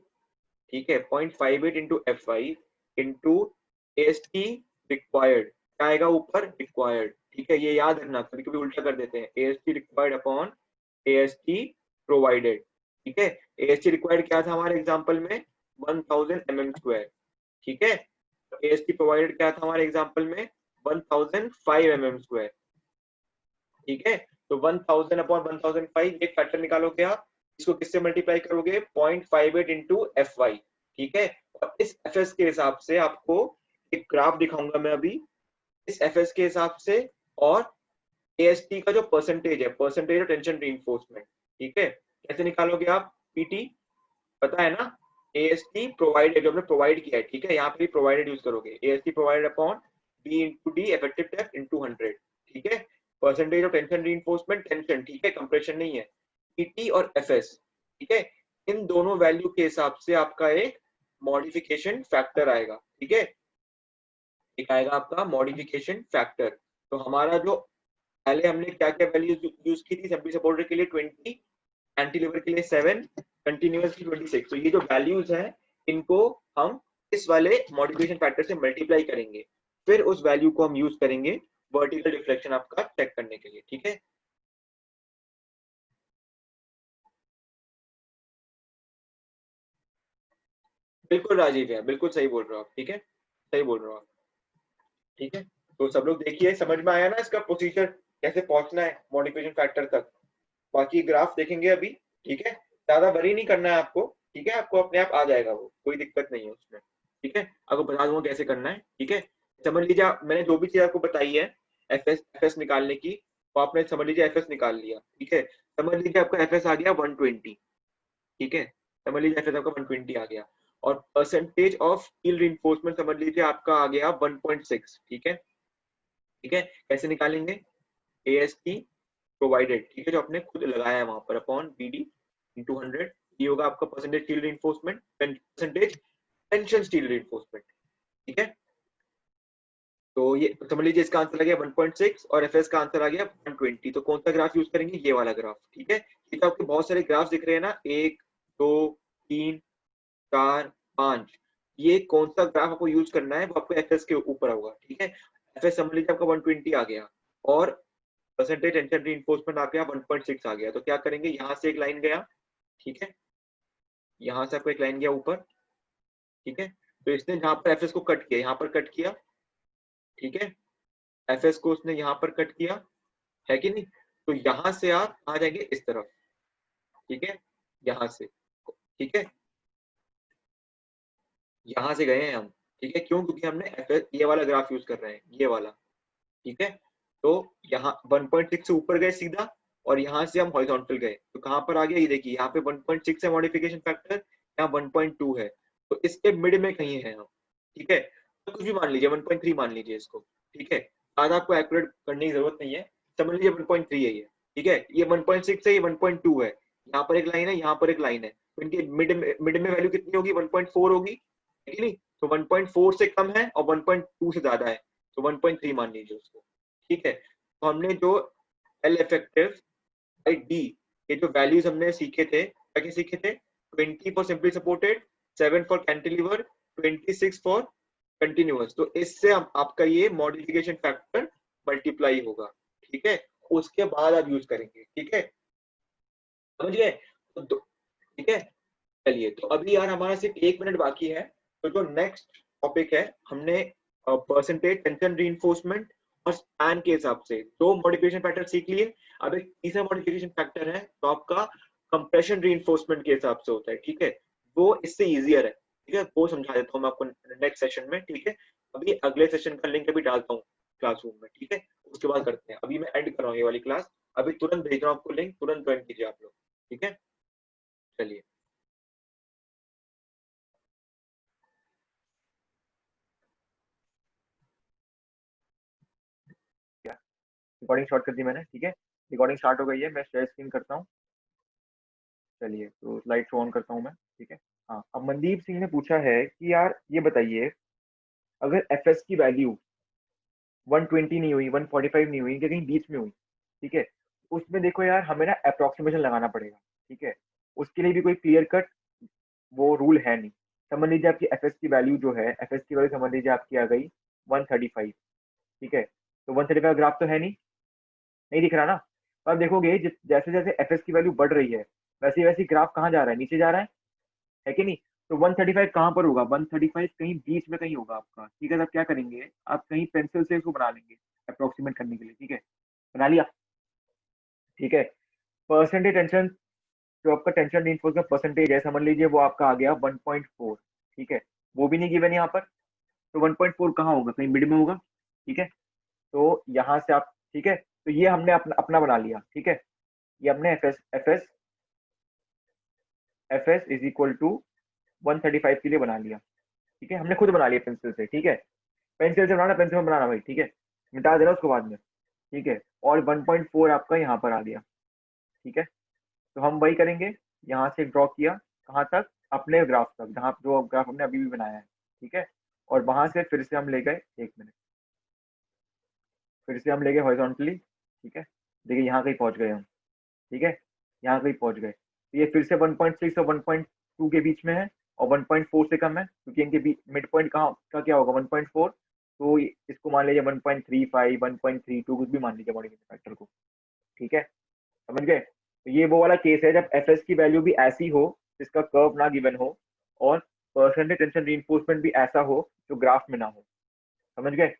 ठीक है। 0.58 into FY into AST required, क्या आएगा ऊपर, रिक्वायर्ड, ठीक है। ये याद रखना, कभी कभी उल्टा कर देते हैं, AST required upon AST provided, ठीक है। AST रिक्वायर्ड क्या था हमारे एग्जांपल में, 1000 mm स्क्वायर, ठीक है। AST प्रोवाइडेड क्या था हमारे एग्जांपल में, 1005 mm स्क्वायर, ठीक है। तो 1000 अपॉन 1005 एक फैक्टर निकालोगे आप, इसको किससे मल्टीप्लाई करोगे, 0.58 इंटू FY, ठीक है। और इस FS के हिसाब से आपको एक ग्राफ दिखाऊंगा मैं अभी, इस FS के हिसाब से, और AST का जो परसेंटेज है, परसेंटेज ऑफ टेंशन रीइंफोर्समेंट, ठीक है। कैसे निकालोगे आप, PT पता है ना, AST प्रोवाइडेड, जो हमने प्रोवाइड किया है, ठीक है। यहाँ पे प्रोवाइडेड यूज करोगे, AST provided upon B into D effective depth into 100, ठीक है। Percentage of tension reinforcement, tension, ठीक है, कंप्रेशन नहीं है, PT और FS, ठीक है। इन दोनों वैल्यू के हिसाब से आपका एक मॉडिफिकेशन फैक्टर आएगा, ठीक है। एक आएगा आपका मॉडिफिकेशन फैक्टर। तो हमारा जो पहले हमने क्या क्या वैल्यूज यूज की थी, सिंपली सपोर्टेड के लिए 20, कैंटिलीवर के लिए 7, कंटिन्यूअस की 26। तो ये जो वैल्यूज हैं इनको हम इस वाले मॉडिफिकेशन फैक्टर से मल्टीप्लाई करेंगे, फिर उस वैल्यू को हम यूज करेंगे वर्टिकल डिफ्लेक्शन आपका चेक करने के लिए, ठीक है। बिल्कुल राजीव है, बिल्कुल सही बोल रहे हो आप, ठीक है, सही बोल रहे हो आप, ठीक है। तो सब लोग देखिए, समझ में आया ना इसका प्रोसीजर, कैसे पहुंचना है मॉडिफिकेशन फैक्टर तक। बाकी ग्राफ देखेंगे अभी, ठीक है। ज्यादा वरी नहीं करना है आपको, ठीक है, आपको अपने आप आ जाएगा, वो कोई दिक्कत नहीं है उसमें, ठीक है। आपको बता दूंगा कैसे करना है, ठीक है। समझ लीजिए मैंने जो भी चीज आपको बताई है एफएस निकालने की, तो आपने समझ लीजिए एफएस निकाल लिया, ठीक है। समझ लीजिए आपका एफएस आ गया 120, ठीक है। समझ लीजिए एफएस आपका 120 आ गया, और परसेंटेज ऑफ स्टील रिइंफोर्समेंट समझ लीजिए आपका आ गया 1.6, ठीक है, ठीक है। कैसे निकालेंगे, AST प्रोवाइडेड, ठीक है, जो आपने खुद लगाया है वहां पर, अपॉन BD इंटू 100, ये होगा आपका percentage steel reinforcement, percentage tension steel reinforcement, ठीक है। तो ये समझ लीजिए इसका आंसर आ गया 1.6 और एफएस का आंसर आ गया 120। तो कौन सा ग्राफ यूज करेंगे, ये वाला ग्राफ, ठीक है। ये तो आपके बहुत सारे ग्राफ दिख रहे हैं ना, 1 2 3 4 5, ये कौन सा ग्राफ आपको यूज करना है वो आपको एफएस के ऊपर होगा, ठीक है। एफएस समझ लीजिए आपका 120 आ गया, और परसेंटेज टेंशन रीइंफोर्समेंट आ गया 1.6 आ गया। तो क्या करेंगे, यहाँ से एक लाइन गया, ठीक है, यहाँ से आपको एक लाइन गया ऊपर, ठीक है। तो इसने जहां पर एफएस को कट किया, यहाँ पर कट किया, ठीक है, एफएस को उसने यहाँ पर कट किया, है कि नहीं। तो यहाँ से आप आ जाएंगे इस तरफ, ठीक है, यहाँ से, ठीक है, यहाँ से गए हैं हम, ठीक है। क्यों, क्योंकि हमने एफएस ये वाला ग्राफ यूज कर रहे हैं, ये वाला, ठीक है। तो यहाँ 1.6 से ऊपर गए सीधा, और यहाँ से हम हॉरिजॉन्टल गए, तो कहाँ पर आ गया, ये देखिए यहाँ पे 1.6 है मॉडिफिकेशन फैक्टर, यहाँ 1.2 है, तो इसके मिड में कहीं है हम, ठीक है। तो कुछ भी मान लीजिए, 1.3 मान लीजिए इसको, ठीक है। ज्यादा आपको एक्यूरेट करने की जरूरत नहीं है, समझ लीजिए 1.3 है ये, ठीक है। ये 1.6 है, ये 1.2 है, यहाँ पर एक लाइन है, यहाँ पर एक लाइन है, तो इनके मिड में वैल्यू कितनी होगी, 1.4 होगी, है कि नहीं। तो 1.4 से कम है और 1.2 से ज्यादा है, तो 1.3 मान लीजिए उसको, ठीक है। तो हमने जो एल इफेक्टिव बाई डी, ये जो वैल्यूज हमने सीखे थे, क्या क्या सीखे थे, 20 for simply supported, 7 for cantilever, 26 for continuous. तो इससे आपका ये मॉडिफिकेशन फैक्टर मल्टीप्लाई होगा, ठीक है। उसके बाद आप यूज करेंगे, ठीक है, समझ गए। तो ठीक है, चलिए। तो अभी यार हमारा सिर्फ 1 मिनट बाकी है। तो जो नेक्स्ट टॉपिक है, हमने परसेंटेज टेंशन रीइंफोर्समेंट और स्पैन के हिसाब से दो मॉडिफिकेशन फैक्टर सीख लिए। अब एक तीसरा मॉडिफिकेशन फैक्टर है तो आपका कंप्रेशन रीइंफोर्समेंट के हिसाब से होता है, ठीक है। वो इससे इजियर है, ठीक है, वो समझा देता हूँ मैं आपको नेक्स्ट सेशन में, ठीक है। अभी अगले सेशन का लिंक अभी डालता हूँ क्लासरूम में, ठीक है, उसके बाद करते हैं। अभी मैं एंड कर रहा हूँ ये वाली क्लास, अभी तुरंत भेज रहा हूँ आपको लिंक, तुरंत ज्वाइन कीजिए आप लोग, ठीक है। चलिए, रिकॉर्डिंग स्टार्ट कर दी मैंने, ठीक है। रिकॉर्डिंग स्टार्ट हो गई है, मैं शेयर स्क्रीन करता हूँ। चलिए, तो स्लाइड शो ऑन करता हूँ मैं, ठीक है। हाँ, अब मनदीप सिंह ने पूछा है कि यार ये बताइए, अगर एफ एस की वैल्यू 120 नहीं हुई, 145 नहीं हुई, क्या कहीं बीच में हुई, ठीक है, उसमें देखो यार हमें ना अप्रोक्सीमेशन लगाना पड़ेगा, ठीक है। उसके लिए भी कोई क्लियर कट वो रूल है नहीं। समझ लीजिए आपकी एफ एस की वैल्यू जो है, एफ एस की वैल्यू समझ लीजिए आपकी आ गई 135, ठीक है। तो 135 ग्राफ तो है नहीं, नहीं दिख रहा ना। तो आप देखोगे जैसे जैसे एफ एस की वैल्यू बढ़ रही है, वैसे वैसे ग्राफ कहाँ जा रहा है, नीचे जा रहा है कि नहीं। तो 135 कहाँ पर होगा, 135 कहीं बीच में कहीं होगा आपका, ठीक है। तो आप क्या करेंगे, आप कहीं पेंसिल से इसको बना लेंगे अप्रोक्सीमेट करने के लिए, ठीक है। बना लिया, ठीक है। परसेंटेज टेंशन, जो आपका टेंशन रीइंफोर्स का परसेंटेज है, समझ लीजिए वो आपका आ गया 1.4, ठीक है। वो भी नहीं गिवन यहाँ पर, तो 1.4 कहाँ होगा, कहीं मिड में होगा, ठीक है। तो यहाँ से आप, ठीक है, तो ये हमने अपना अपना बना लिया, ठीक है। ये हमने F S is equal to 135 के लिए बना लिया, ठीक है। हमने खुद बना लिया पेंसिल से, ठीक है। पेंसिल से बनाना, पेंसिल में बनाना भाई, ठीक है। मिटा देना उसको बाद में, ठीक है। और 1.4 आपका यहाँ पर आ गया, ठीक है। तो हम वही करेंगे, यहाँ से ड्रॉ किया, कहाँ तक, अपने ग्राफ तक, जहाँ जो ग्राफ हमने अभी भी बनाया है, ठीक है। और वहां से फिर से हम ले गए, 1 मिनट, फिर से हम ले गए हॉरिजॉन्टली, ठीक है। देखिए यहाँ कहीं पहुंच गए हम, ठीक है, यहाँ कहीं पहुंच गए। तो ये फिर से 1.6 और 1.2 के बीच में है, और 1.4 से कम है, क्योंकि इनके बीच मिड पॉइंट कहाँ का क्या होगा, 1.4। तो इसको मान लीजिए 1.35, 1.32 कुछ भी मान लीजिए मॉडिफिकेशन फैक्टर को, ठीक है, समझ गए। तो ये वो वाला केस है जब एफ एस की वैल्यू भी ऐसी हो जिसका कर्व ना गिवन हो, और परसेंटेज टेंशन रीइंफोर्समेंट भी ऐसा हो जो ग्राफ में ना हो, समझ गए,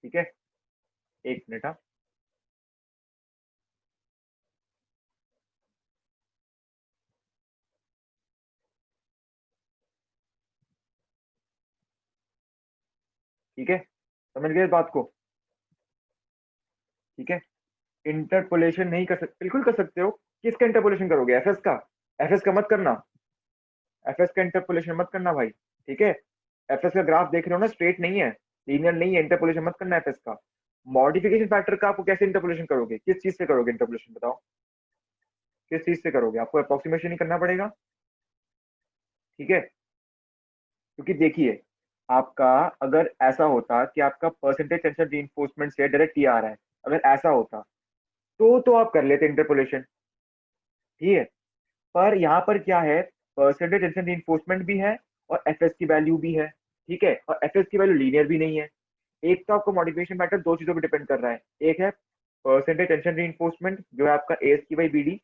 ठीक है। 1 मिनट, हाँ, ठीक है, समझ गए इस बात को, ठीक है। इंटरपोलेशन नहीं कर सकते, बिल्कुल कर सकते हो। किसका इंटरपोलेशन करोगे, एफ एस का, एफ एस का मत करना, एफ एस का इंटरपोलेशन मत करना भाई, ठीक है। एफ एस का ग्राफ देख रहे हो ना, स्ट्रेट नहीं है, लीनियर नहीं है, इंटरपोलेशन मत करना एफ एस का। मॉडिफिकेशन फैक्टर का आपको कैसे इंटरपोलेशन करोगे, किस चीज से करोगे इंटरपोलेशन, बताओ किस चीज से करोगे, आपको अप्रोक्सीमेशन ही करना पड़ेगा, ठीक है। क्योंकि देखिए, आपका अगर ऐसा होता कि आपका परसेंटेज टेंशन रीइंफोर्समेंट से डायरेक्ट ये आ रहा है, अगर ऐसा होता तो आप कर लेते इंटरपोलेशन, ठीक है। पर यहाँ पर क्या है, परसेंटेज टेंशन रीइंफोर्समेंट भी है और एफ एस की वैल्यू भी है, ठीक है। और एफ एस की वैल्यू लीनियर भी नहीं है। एक तो आपका मॉडिफिकेशन फैक्टर दो चीजों पर डिपेंड कर रहा है, एक है परसेंटेज टेंशन रीइंफोर्समेंट जो है आपका ए एस की बाई बी डी,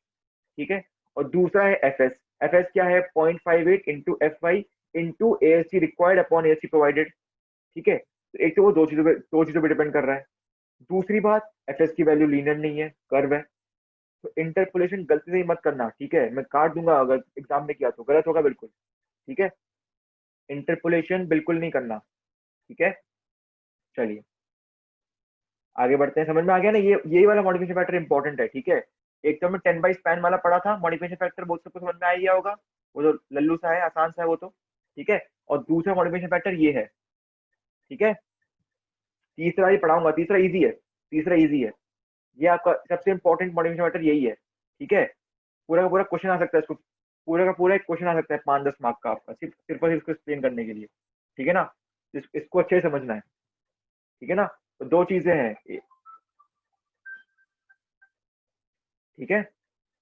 ठीक है। और दूसरा है एफ एस, एफ एस क्या है, 0.58 into F Y into A S C required upon A S C provided, ठीक है। तो एक तो वो दो चीजों पे डिपेंड कर रहा है। दूसरी बात, एफ एस की वैल्यू लीनियर नहीं है, कर्व है। तो इंटरपोलेशन गलती से ही मत करना, ठीक है, मैं काट दूंगा अगर एग्जाम में किया तो गलत होगा बिल्कुल, ठीक है। इंटरपोलेशन बिल्कुल नहीं करना, ठीक है। चलिए आगे बढ़ते हैं, समझ में आ गया ना, ये यही वाला मॉडिफिकेशन फैक्टर इंपॉर्टेंट है, ठीक है। एक तो मैं 10/स्पैन वाला पढ़ा था, मॉडिफिकेशन फैक्टर बहुत सबको समझ में आ गया होगा, वो जो लल्लू सा है, आसान सा है वो तो, ठीक है। और दूसरा मॉडिफिकेशन फैक्टर ये है, ठीक है। तीसरा ही पढ़ाऊंगा, तीसरा इजी है, तीसरा इजी है। ये आपका सबसे इंपॉर्टेंट मॉडिफिकेशन फैक्टर यही है, ठीक है। पूरा का पूरा क्वेश्चन आ सकता है इसको, पूरा का पूरा एक क्वेश्चन आ सकता है 5-10 मार्क का आपका, सिर्फ सिर्फ और सिर्फ इसको एक्सप्लेन करने के लिए, ठीक है ना। इसको अच्छे से समझना है, ठीक है ना। तो दो चीजें हैं, ठीक है,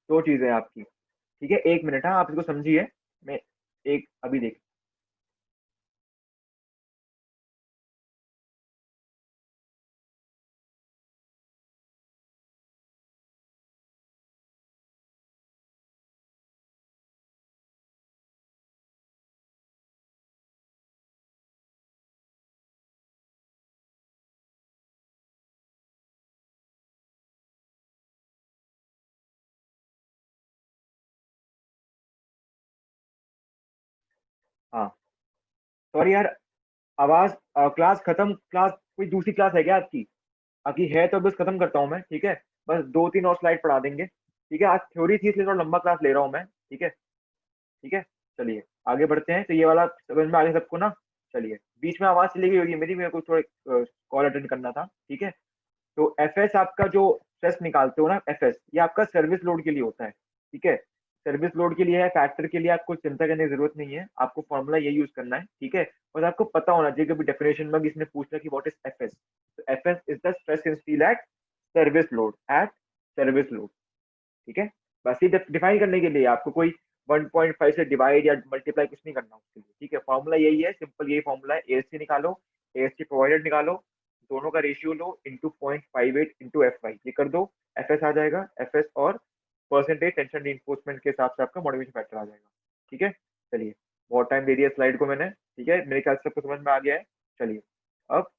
दो चीजें हैं आपकी, ठीक है। 1 मिनट, हाँ, आप इसको समझिए। मैं एक अभी देख, हाँ सॉरी यार, आवाज क्लास खत्म, क्लास कोई दूसरी क्लास है क्या आपकी? बाकी है तो बस खत्म करता हूँ मैं, ठीक है। बस 2-3 और स्लाइड पढ़ा देंगे, ठीक है। आज थ्योरी थी इसलिए थोड़ा लंबा क्लास ले रहा हूँ मैं, ठीक है। ठीक है, चलिए आगे बढ़ते हैं। तो ये वाला समझ में आ गया सबको ना? चलिए, बीच में आवाज चली गई होगी मेरी, मेरे को थोड़ा कॉल अटेंड करना था, ठीक है। तो एफ एस आपका जो स्ट्रेस निकालते हो ना, एफ एस ये आपका सर्विस लोड के लिए होता है, ठीक है। सर्विस लोड के लिए है, फैक्टर के लिए आपको चिंता करने की जरूरत नहीं है, आपको फॉर्मूला यही यूज करना है, ठीक है। बस आपको पता होना चाहिए, कभी डेफिनेशन में भी इसने पूछना कि व्हाट इज एफ एस। तो F S is the stress in steel at service load, at service load, ठीक है। बस ये डिफाइन करने के लिए आपको कोई 1.5 से डिवाइड या मल्टीप्लाई कुछ नहीं करना उसके लिए, ठीक है। फॉर्मूला यही है, सिंपल यही फॉर्मूला है। एएससी निकालो, एएससी प्रोवाइडेड निकालो, दोनों का रेशियो लो इंटू 0.58 इंटू एफ वाई, ये कर दो, एफ एस आ जाएगा। एफ एस और परसेंटेज टेंशन रीइंफोर्समेंट के हिसाब से आपका मोटिवेशन फैक्टर आ जाएगा, ठीक है। चलिए, बहुत टाइम दे दिया स्लाइड को मैंने, ठीक है। मेरे ख्याल से सबको समझ में आ गया है। चलिए, अब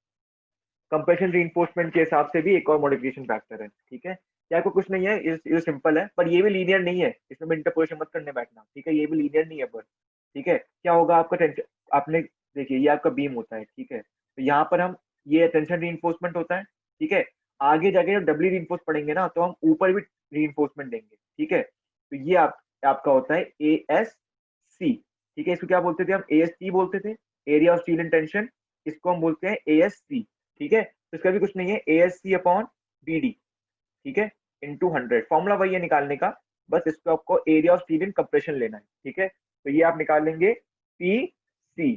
कंप्रेशन रीइंफोर्समेंट के हिसाब से भी एक और मॉडिफिकेशन फैक्टर है, ठीक है। क्या आपको कुछ नहीं है, ये सिंपल है, पर ये भी लीनियर नहीं है, इसमें भी इंटरपोलेशन मत करने बैठना, ठीक है। ये भी लीनियर नहीं है, पर ठीक है। क्या होगा आपका टेंशन, आपने देखिए ये आपका बीम होता है, ठीक है। तो यहाँ पर हम, ये टेंशन रीइंफोर्समेंट होता है, ठीक है। आगे जाके जब डब्ल्यू रीइंफोर्स पढ़ेंगे ना, तो हम ऊपर भी रीइंफोर्समेंट देंगे, ठीक है। तो ये आपका होता है ए एस सी, ठीक है। इसको क्या बोलते थे हम? ए एस सी बोलते थे, area of steel and tension. इसको हम बोलते हैं ए एस सी, ठीक है। तो इसका भी कुछ नहीं है, A S C upon B D, ठीक है, इंटू 100। फॉर्मूला वही है निकालने का, बस इसको आपको area of steel in compression लेना है, ठीक है। तो ये आप निकाल लेंगे पी सी,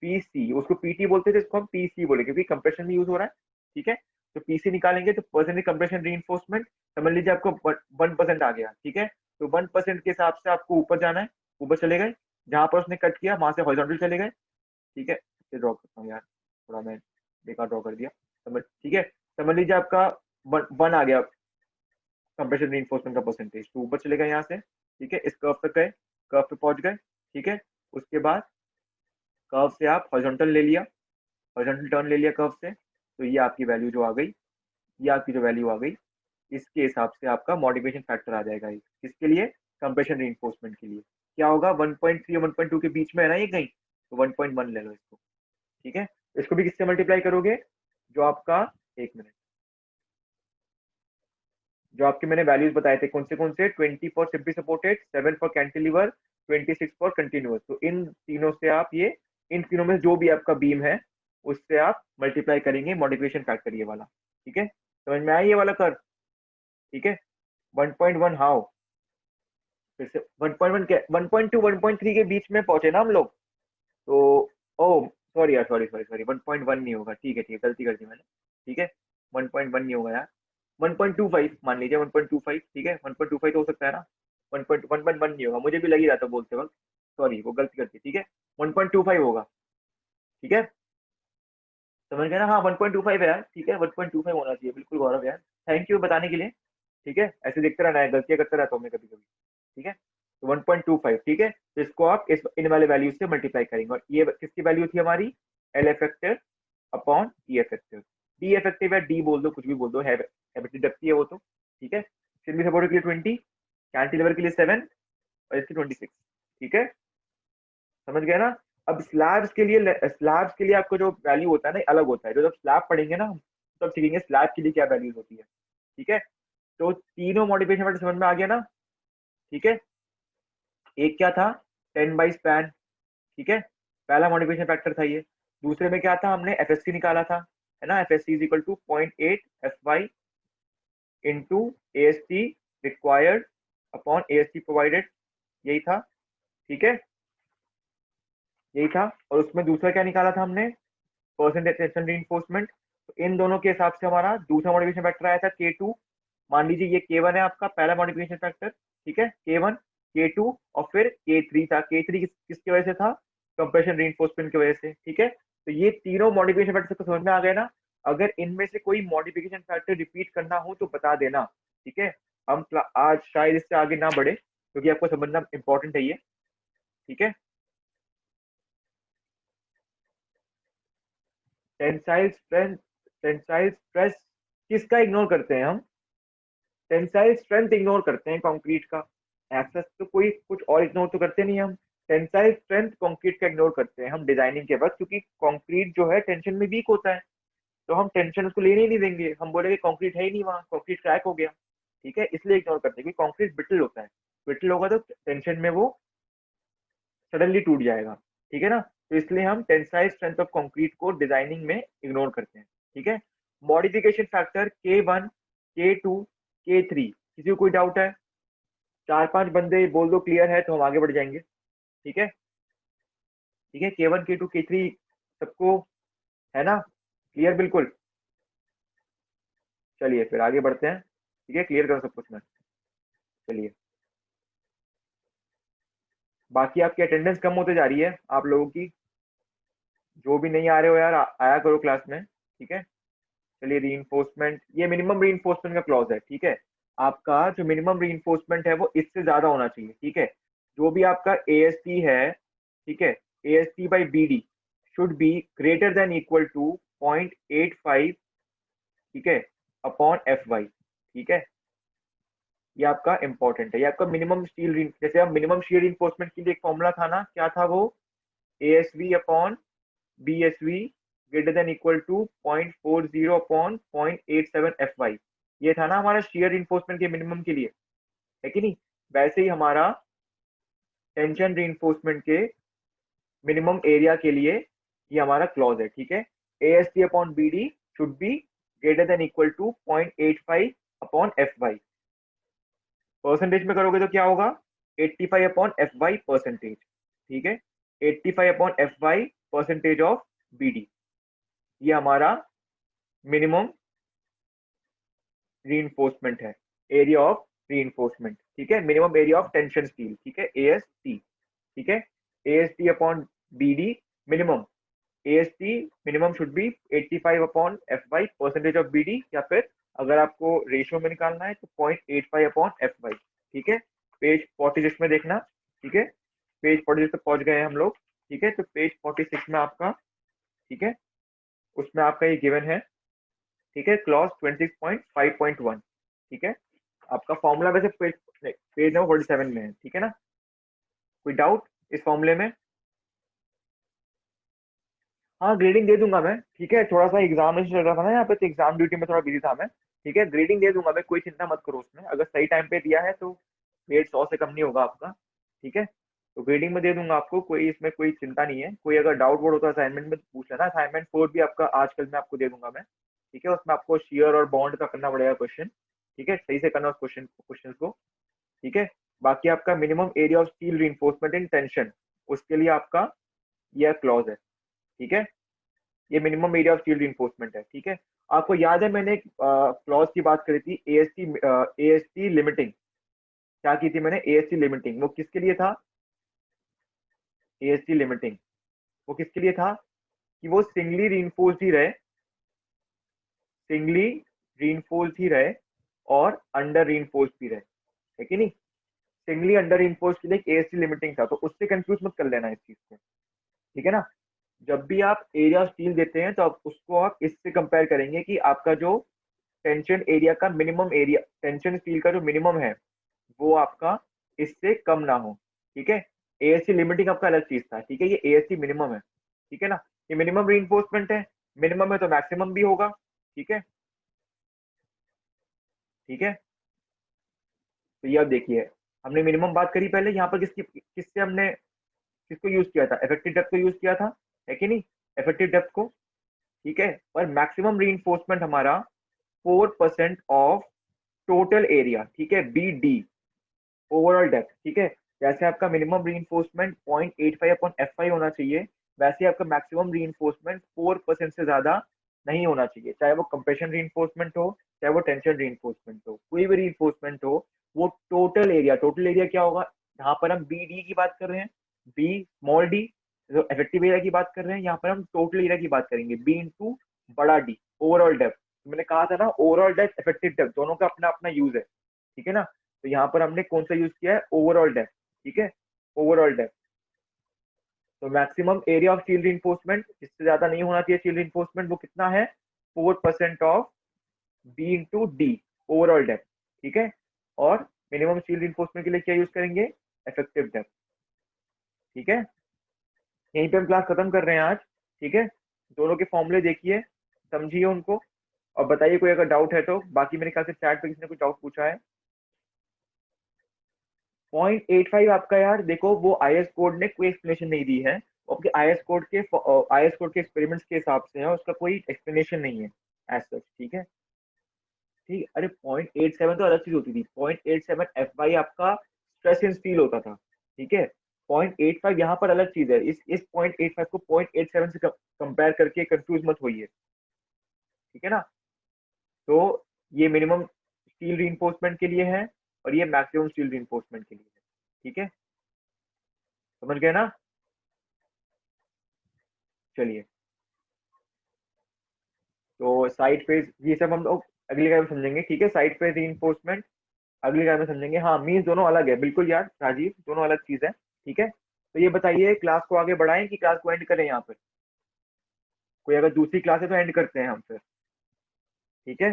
पी सी, उसको पीटी बोलते थे, इसको हम पी सी बोले क्योंकि कंप्रेशन में यूज हो रहा है, ठीक है। तो पीसी निकालेंगे तो परसेंटेज कंप्रेशन रीइंफोर्समेंट, समझ लीजिए आपको 1% आ गया, ठीक है। तो 1% के हिसाब से आपको ऊपर जाना है, ऊपर चले गए, जहां पर उसने कट किया वहां से हॉरिजॉन्टल चले गए, ठीक है। इसे ड्रॉ करता हूँ यार, थोड़ा मैं बेकार ड्रॉ कर दिया, समझ, ठीक है। समझ लीजिए आपका वन आ गया कंप्रेशन रीइंफोर्समेंट का परसेंटेज, तो ऊपर चले गए यहाँ से, ठीक है। इस कर्व तक गए, कर्व पे पहुंच गए, ठीक है। उसके बाद कर्व से आप हॉरिजॉन्टल ले लिया, हॉरिजॉन्टल टर्न ले लिया कर्व से, तो ये आपकी वैल्यू जो आ गई, ये आपकी जो वैल्यू आ गई, इसके हिसाब से आपका मॉडिफिकेशन फैक्टर आ जाएगा। किसके लिए? कंप्रेशन रीइंफोर्समेंट के लिए। क्या होगा? 1.3 और 1.2 के बीच में है ना ये कहीं, तो 1.1 ले लो इसको, ठीक है। इसको भी किससे मल्टीप्लाई करोगे? जो आपका, एक मिनट, जो आपके मैंने वैल्यूज बताए थे कौन से 20 for simply supported, 7 for cantilever, 26 for continuous. तो इन तीनों से आप ये, इन तीनों में जो भी आपका बीम है उससे आप मल्टीप्लाई करेंगे मॉडिफिकेशन फैक्टर ये वाला, ठीक है। समझ में आया ये वाला कर, ठीक है। 1.1 हाउ, फिर से 1.1 के 1.2 1.3 के बीच में पहुंचे ना हम लोग, तो ओ सॉरी यार, सॉरी सॉरी सॉरी, 1.1 नहीं होगा, ठीक है ठीक है, गलती कर दी मैंने, ठीक है। 1.1 नहीं होगा यार, 1.25 मान लीजिए, 1.25, ठीक है। 1.25 तो हो सकता है ना, 1.1 नहीं होगा, मुझे भी लग ही रहा था बोलते वक्त, सॉरी वो गलती करती, ठीक है। 1.25 होगा, ठीक है। समझ गए ना? हाँ 1.25 है यार, ठीक है, 1.25 होना चाहिए, बिल्कुल गौरव यार, थैंक यू बताने के लिए, ठीक है। ऐसे देखते रहना है, गलतियां करता रहता हूँ मैं कभी कभी, ठीक है। तो 1.25, ठीक है। तो इसको आप इस इन वाले वैल्यू से मल्टीप्लाई करेंगे, और ये किसकी वैल्यू थी हमारी? एल इफेक्टिव अपॉन ई इफेक्टिव, डी इफेक्टिव है, डी बोल दो, कुछ भी बोल दो, है डब्ल्यू है वो तो, ठीक है। सिम्बी सपोर्ट के लिए 20, कैंटिलीवर के लिए 7, और इसकी 26, ठीक है। समझ गए ना? अब स्लैब्स के लिए आपको जो वैल्यू होता है ना अलग होता है, जो जब स्लैब पढ़ेंगे ना हम, तब सीखेंगे स्लैब के लिए क्या वैल्यूज होती है, ठीक है। तो तीनों मॉडिफिकेशन फैक्टर समझ में आ गया ना, ठीक है। एक क्या था? 10 बाई स्पैन, ठीक है, पहला मॉडिफिकेशन फैक्टर था ये। दूसरे में क्या था? हमने एफ एस सी निकाला था, है ना, F S C is equal to 0.8 F Y into A S C required upon A S C provided, यही था, ठीक है, यही था। और उसमें दूसरा क्या निकाला था हमने? Percentage tension reinforcement. तो इन दोनों के हिसाब से हमारा दूसरा मॉडिफिकेशन फैक्टर आया था K2। मान लीजिए ये K1 है आपका पहला मॉडिफिकेशन फैक्टर, ठीक है, K1। K2 और फिर K3 था। K3 किसकी वजह से था? कंप्रेशन रीइंफोर्समेंट की वजह से। ठीक है, तो ये तीनों मॉडिफिकेशन फैक्टर को समझ में आ गए ना? अगर इनमें से कोई मॉडिफिकेशन फैक्टर रिपीट करना हो तो बता देना। ठीक है, हम आज शायद इससे आगे ना बढ़े क्योंकि आपको समझना इंपॉर्टेंट है ये। ठीक है, टेंसाइल स्ट्रेंथ, टेंसाइल स्ट्रेस किसका इग्नोर करते हैं हम? टेंसाइल स्ट्रेंथ इग्नोर करते हैं कंक्रीट का। एक्सेस तो कोई कुछ और इग्नोर तो करते नहीं हम। टेंसाइल स्ट्रेंथ कंक्रीट का इग्नोर करते हैं हम डिजाइनिंग के वक्त, क्योंकि कंक्रीट जो है टेंशन में वीक होता है, तो हम टेंशन उसको लेने ही नहीं देंगे। हम बोलेंगे कंक्रीट है ही नहीं वहाँ, कंक्रीट क्रैक हो गया। ठीक है, इसलिए इग्नोर करते हैं, क्योंकि कंक्रीट ब्रिटल होता है। ब्रिटल होगा तो टेंशन में वो सडनली टूट जाएगा। ठीक है ना, तो इसलिए हम टेंसाइल स्ट्रेंथ ऑफ कंक्रीट को डिजाइनिंग में इग्नोर करते हैं। ठीक है, modification factor K1, K2, K3, किसी को कोई डाउट है? 4-5 बंदे बोल दो क्लियर है तो हम आगे बढ़ जाएंगे। ठीक है, ठीक है, K1, K2, K3 सबको है ना क्लियर? बिल्कुल, चलिए फिर आगे बढ़ते हैं। ठीक है, क्लियर करो सब कुछ मैं। चलिए, बाकी आपकी अटेंडेंस कम होते जा रही है आप लोगों की। जो भी नहीं आ रहे हो यार, आया करो क्लास में। ठीक है, चलिए रीइंफोर्समेंट, ये मिनिमम रीइंफोर्समेंट का क्लॉज है। ठीक है, आपका जो मिनिमम रीइंफोर्समेंट है वो इससे ज्यादा होना चाहिए। ठीक है, जो भी आपका AST है, ठीक है, AST by BD should be greater than equal to 0.85, ठीक है, अपॉन FY। ठीक है, ये आपका इंपॉर्टेंट है, ये आपका मिनिमम स्टील, जैसे आप मिनिमम शीयर रीइंफोर्समेंट के लिए एक फॉर्मूला था ना, क्या था वो? ASV upon BSV greater than equal to 0.40 upon 0.87 FY। ये था ना हमारा शेयर इन्फोर्समेंट के मिनिमम के लिए, है कि नहीं? वैसे ही हमारा टेंशन रीइंफोर्समेंट के मिनिमम एरिया के लिए ये हमारा क्लॉज है। ठीक है, AST upon BD should be greater than equal to 0.85 upon FY। Percentage में करोगे तो क्या होगा? 85 अपॉन FY परसेंटेज। ठीक है, 85 upon FY percentage of BD, ये हमारा मिनिमम रीइंफोर्समेंट है, एरिया ऑफ रीइंफोर्समेंट। ठीक है, minimum area of tension steel. ठीक है, AST। ठीक है, AST upon BD minimum, AST minimum should be 85 upon FY percentage of BD, या फिर अगर आपको रेशियो में निकालना है तो 0.85 अपॉन FY। ठीक है, पेज 46 में देखना। ठीक है, पेज 46 तक पहुंच गए हैं हम लोग। ठीक है, तो पेज 46 में आपका, ठीक है, उसमें आपका ये गिवन है। ठीक है, क्लॉज 26.5.1। ठीक है, आपका फॉर्मूला वैसे पेज नंबर 47 में है। ठीक है ना, कोई डाउट इस फॉर्मूले में? हाँ, ग्रेडिंग दे दूंगा मैं। ठीक है, थोड़ा सा एग्जामिनेशन चल रहा था ना यहाँ पे, तो एग्जाम ड्यूटी में थोड़ा बिजी था मैं। ठीक है, ग्रेडिंग दे दूंगा मैं, कोई चिंता मत करो उसमें। अगर सही टाइम पे दिया है तो ग्रेड 100 से कम नहीं होगा आपका। ठीक है, तो ग्रेडिंग में दे दूंगा आपको, कोई इसमें कोई चिंता नहीं है। कोई अगर डाउट वोट होता है असाइनमेंट में तो पूछ लेना। असाइनमेंट 4 भी आपका आजकल में आपको दे दूंगा मैं। ठीक है, उसमें आपको शेयर और बॉन्ड का करना पड़ेगा क्वेश्चन। ठीक है, सही से करना उस क्वेश्चन को। ठीक है, बाकी आपका minimum area of steel reinforcement in tension, उसके लिए आपका यह क्लॉज है। ठीक है, ये minimum area of steel reinforcement है। ठीक है, आपको याद है मैंने एक क्लॉज की बात करी थी, AST लिमिटिंग। क्या की थी मैंने? AST लिमिटिंग, वो किसके लिए था? AST लिमिटिंग वो किसके लिए था? कि वो सिंगली रीइंफोर्स्ड ही रहे, सिंगली रीइंफोर्स्ड ही रहे और अंडर रीइंफोर्स्ड भी रहे, है कि नहीं? सिंगली अंडर रीइंफोर्स्ड के लिए एक AST लिमिटिंग था, तो उससे कंफ्यूज मत कर लेना इस चीज को। ठीक है ना, जब भी आप एरिया ऑफ स्टील देते हैं तो आप उसको आप इससे कंपेयर करेंगे कि आपका जो टेंशन एरिया का मिनिमम एरिया, टेंशन स्टील का जो मिनिमम है वो आपका इससे कम ना हो। ठीक है, AST लिमिटिंग आपका अलग चीज था। ठीक है, ये AST मिनिमम है। ठीक है ना, ये मिनिमम रीइंफोर्समेंट है, मिनिमम है तो मैक्सिमम भी होगा। ठीक है, ठीक है, तो ये आप देखिए, हमने मिनिमम बात करी पहले। यहाँ पर किससे हमने किसको यूज किया था? इफेक्टिव डेप्थ को यूज किया था, है कि नहीं? इफेक्टिव डेप्थ को। ठीक है, और मैक्सिमम रीइंफोर्समेंट हमारा 4% ऑफ टोटल एरिया। ठीक है, BD ओवरऑल डेप्थ। ठीक है, जैसे आपका मिनिमम रीइंफोर्समेंट 0.85 अपॉन FY होना चाहिए, वैसे आपका मैक्सिमम रीइंफोर्समेंट 4% से ज्यादा नहीं होना चाहिए। चाहे वो कंप्रेशन रीइंफोर्समेंट हो, चाहे वो टेंशन रीइंफोर्समेंट हो, कोई भी रीइंफोर्समेंट हो, वो टोटल एरिया क्या होगा? यहाँ पर हम बी डी की बात कर रहे हैं, बी स्मॉल डी जो इफेक्टिव एरिया की बात कर रहे हैं, यहाँ पर हम टोटल एरिया की बात करेंगे, बी इंटू बड़ा डी ओवरऑल डेप्थ। मैंने कहा था ना ओवरऑल डेप्थ इफेक्टिव डेप्थ दोनों का अपना अपना यूज है, ठीक है ना। तो यहाँ पर हमने कौन सा यूज किया है, ओवरऑल डेप्थ, ठीक है, ओवरऑल डेप्थ। तो maximum area of shield reinforcement, जिससे ज्यादा नहीं होना चाहिए शील्ड रिइंफोर्समेंट, वो कितना है 4% of B into D overall depth, ठीक है। और मिनिमम शील्ड रिइंफोर्समेंट के लिए क्या यूज करेंगे, इफेक्टिव डेप्थ, ठीक है। यहीं पे हम क्लास खत्म कर रहे हैं आज, ठीक है। दोनों के फॉर्मूले देखिए, समझिए उनको, और बताइए कोई अगर डाउट है तो। बाकी मेरे ख्याल से चैट पे किसी ने कुछ डाउट पूछा है। 0.85 आपका यार देखो वो आईएस कोड ने कोई एक्सप्लेनेशन नहीं दी है, वो आपके आईएस कोड के एक्सपेरिमेंट्स के हिसाब से है, उसका कोई एक्सप्लेनेशन नहीं है एज सच, ठीक है। ठीक, अरे 0.87 तो अलग चीज होती थी, 0.87 एफ वाई आपका स्ट्रेस इन स्टील होता था, ठीक है। 0.85 यहाँ पर अलग चीज है, इस 0.85 को 0.87 से कंपेयर करके कंफ्यूज मत होइए, ठीक है ना। तो ये मिनिमम स्टील रीइंफोर्समेंट के लिए है और ये मैक्सिमम स्टील रीइंफोर्समेंट के लिए है, ठीक है, समझ गए ना। चलिए, तो साइड फेज ये सब हम लोग अगली क्लास में समझेंगे, ठीक है। साइड फेज रीइंफोर्समेंट अगली क्लास में समझेंगे। हाँ मीन्स दोनों अलग है, बिल्कुल यार राजीव, दोनों अलग चीज है, ठीक है। तो ये बताइए क्लास को आगे बढ़ाएं कि क्लास को एंड करें यहाँ पर, कोई अगर दूसरी क्लास है तो एंड करते हैं हम फिर, ठीक है,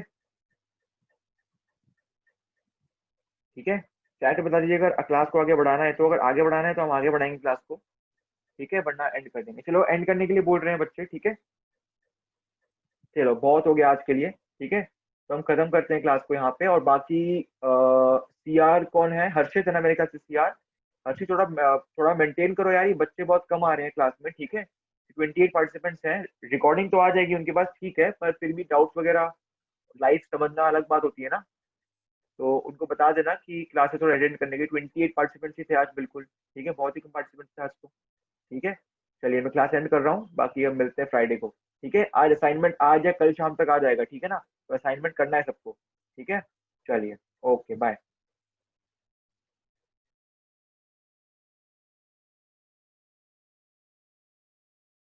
ठीक है। चैट में बता दीजिए अगर क्लास को आगे बढ़ाना है तो, अगर आगे बढ़ाना है तो हम आगे बढ़ाएंगे क्लास को, ठीक है, वरना एंड कर देंगे। चलो एंड करने के लिए बोल रहे हैं बच्चे, ठीक है। चलो बहुत हो गया आज के लिए, ठीक है, तो हम खत्म करते हैं क्लास को यहाँ पे। और बाकी सीआर कौन है, हर्षित है ना मेरे ख्याल से सीआर। हर्षित थोड़ा थोड़ा मेंटेन करो यार, ये बच्चे बहुत कम आ रहे हैं क्लास में, ठीक है। 28 पार्टिसिपेंट्स हैं, रिकॉर्डिंग तो आ जाएगी उनके पास, ठीक है, पर फिर भी डाउट्स वगैरह लाइव समझना अलग बात होती है ना। तो उनको बता देना कि क्लासेस थोड़ा अटेंड करने के। 28 पार्टिसिपेंट्स ही थे आज, बिल्कुल ठीक है, बहुत ही कम पार्टिसिपेंट्स थे आज तो, ठीक है। चलिए मैं क्लास एंड कर रहा हूँ, बाकी हम मिलते हैं फ्राइडे को, ठीक है। आज असाइनमेंट आज या कल शाम तक आ जाएगा, ठीक है ना, तो असाइनमेंट करना है सबको, ठीक है। चलिए, ओके बाय।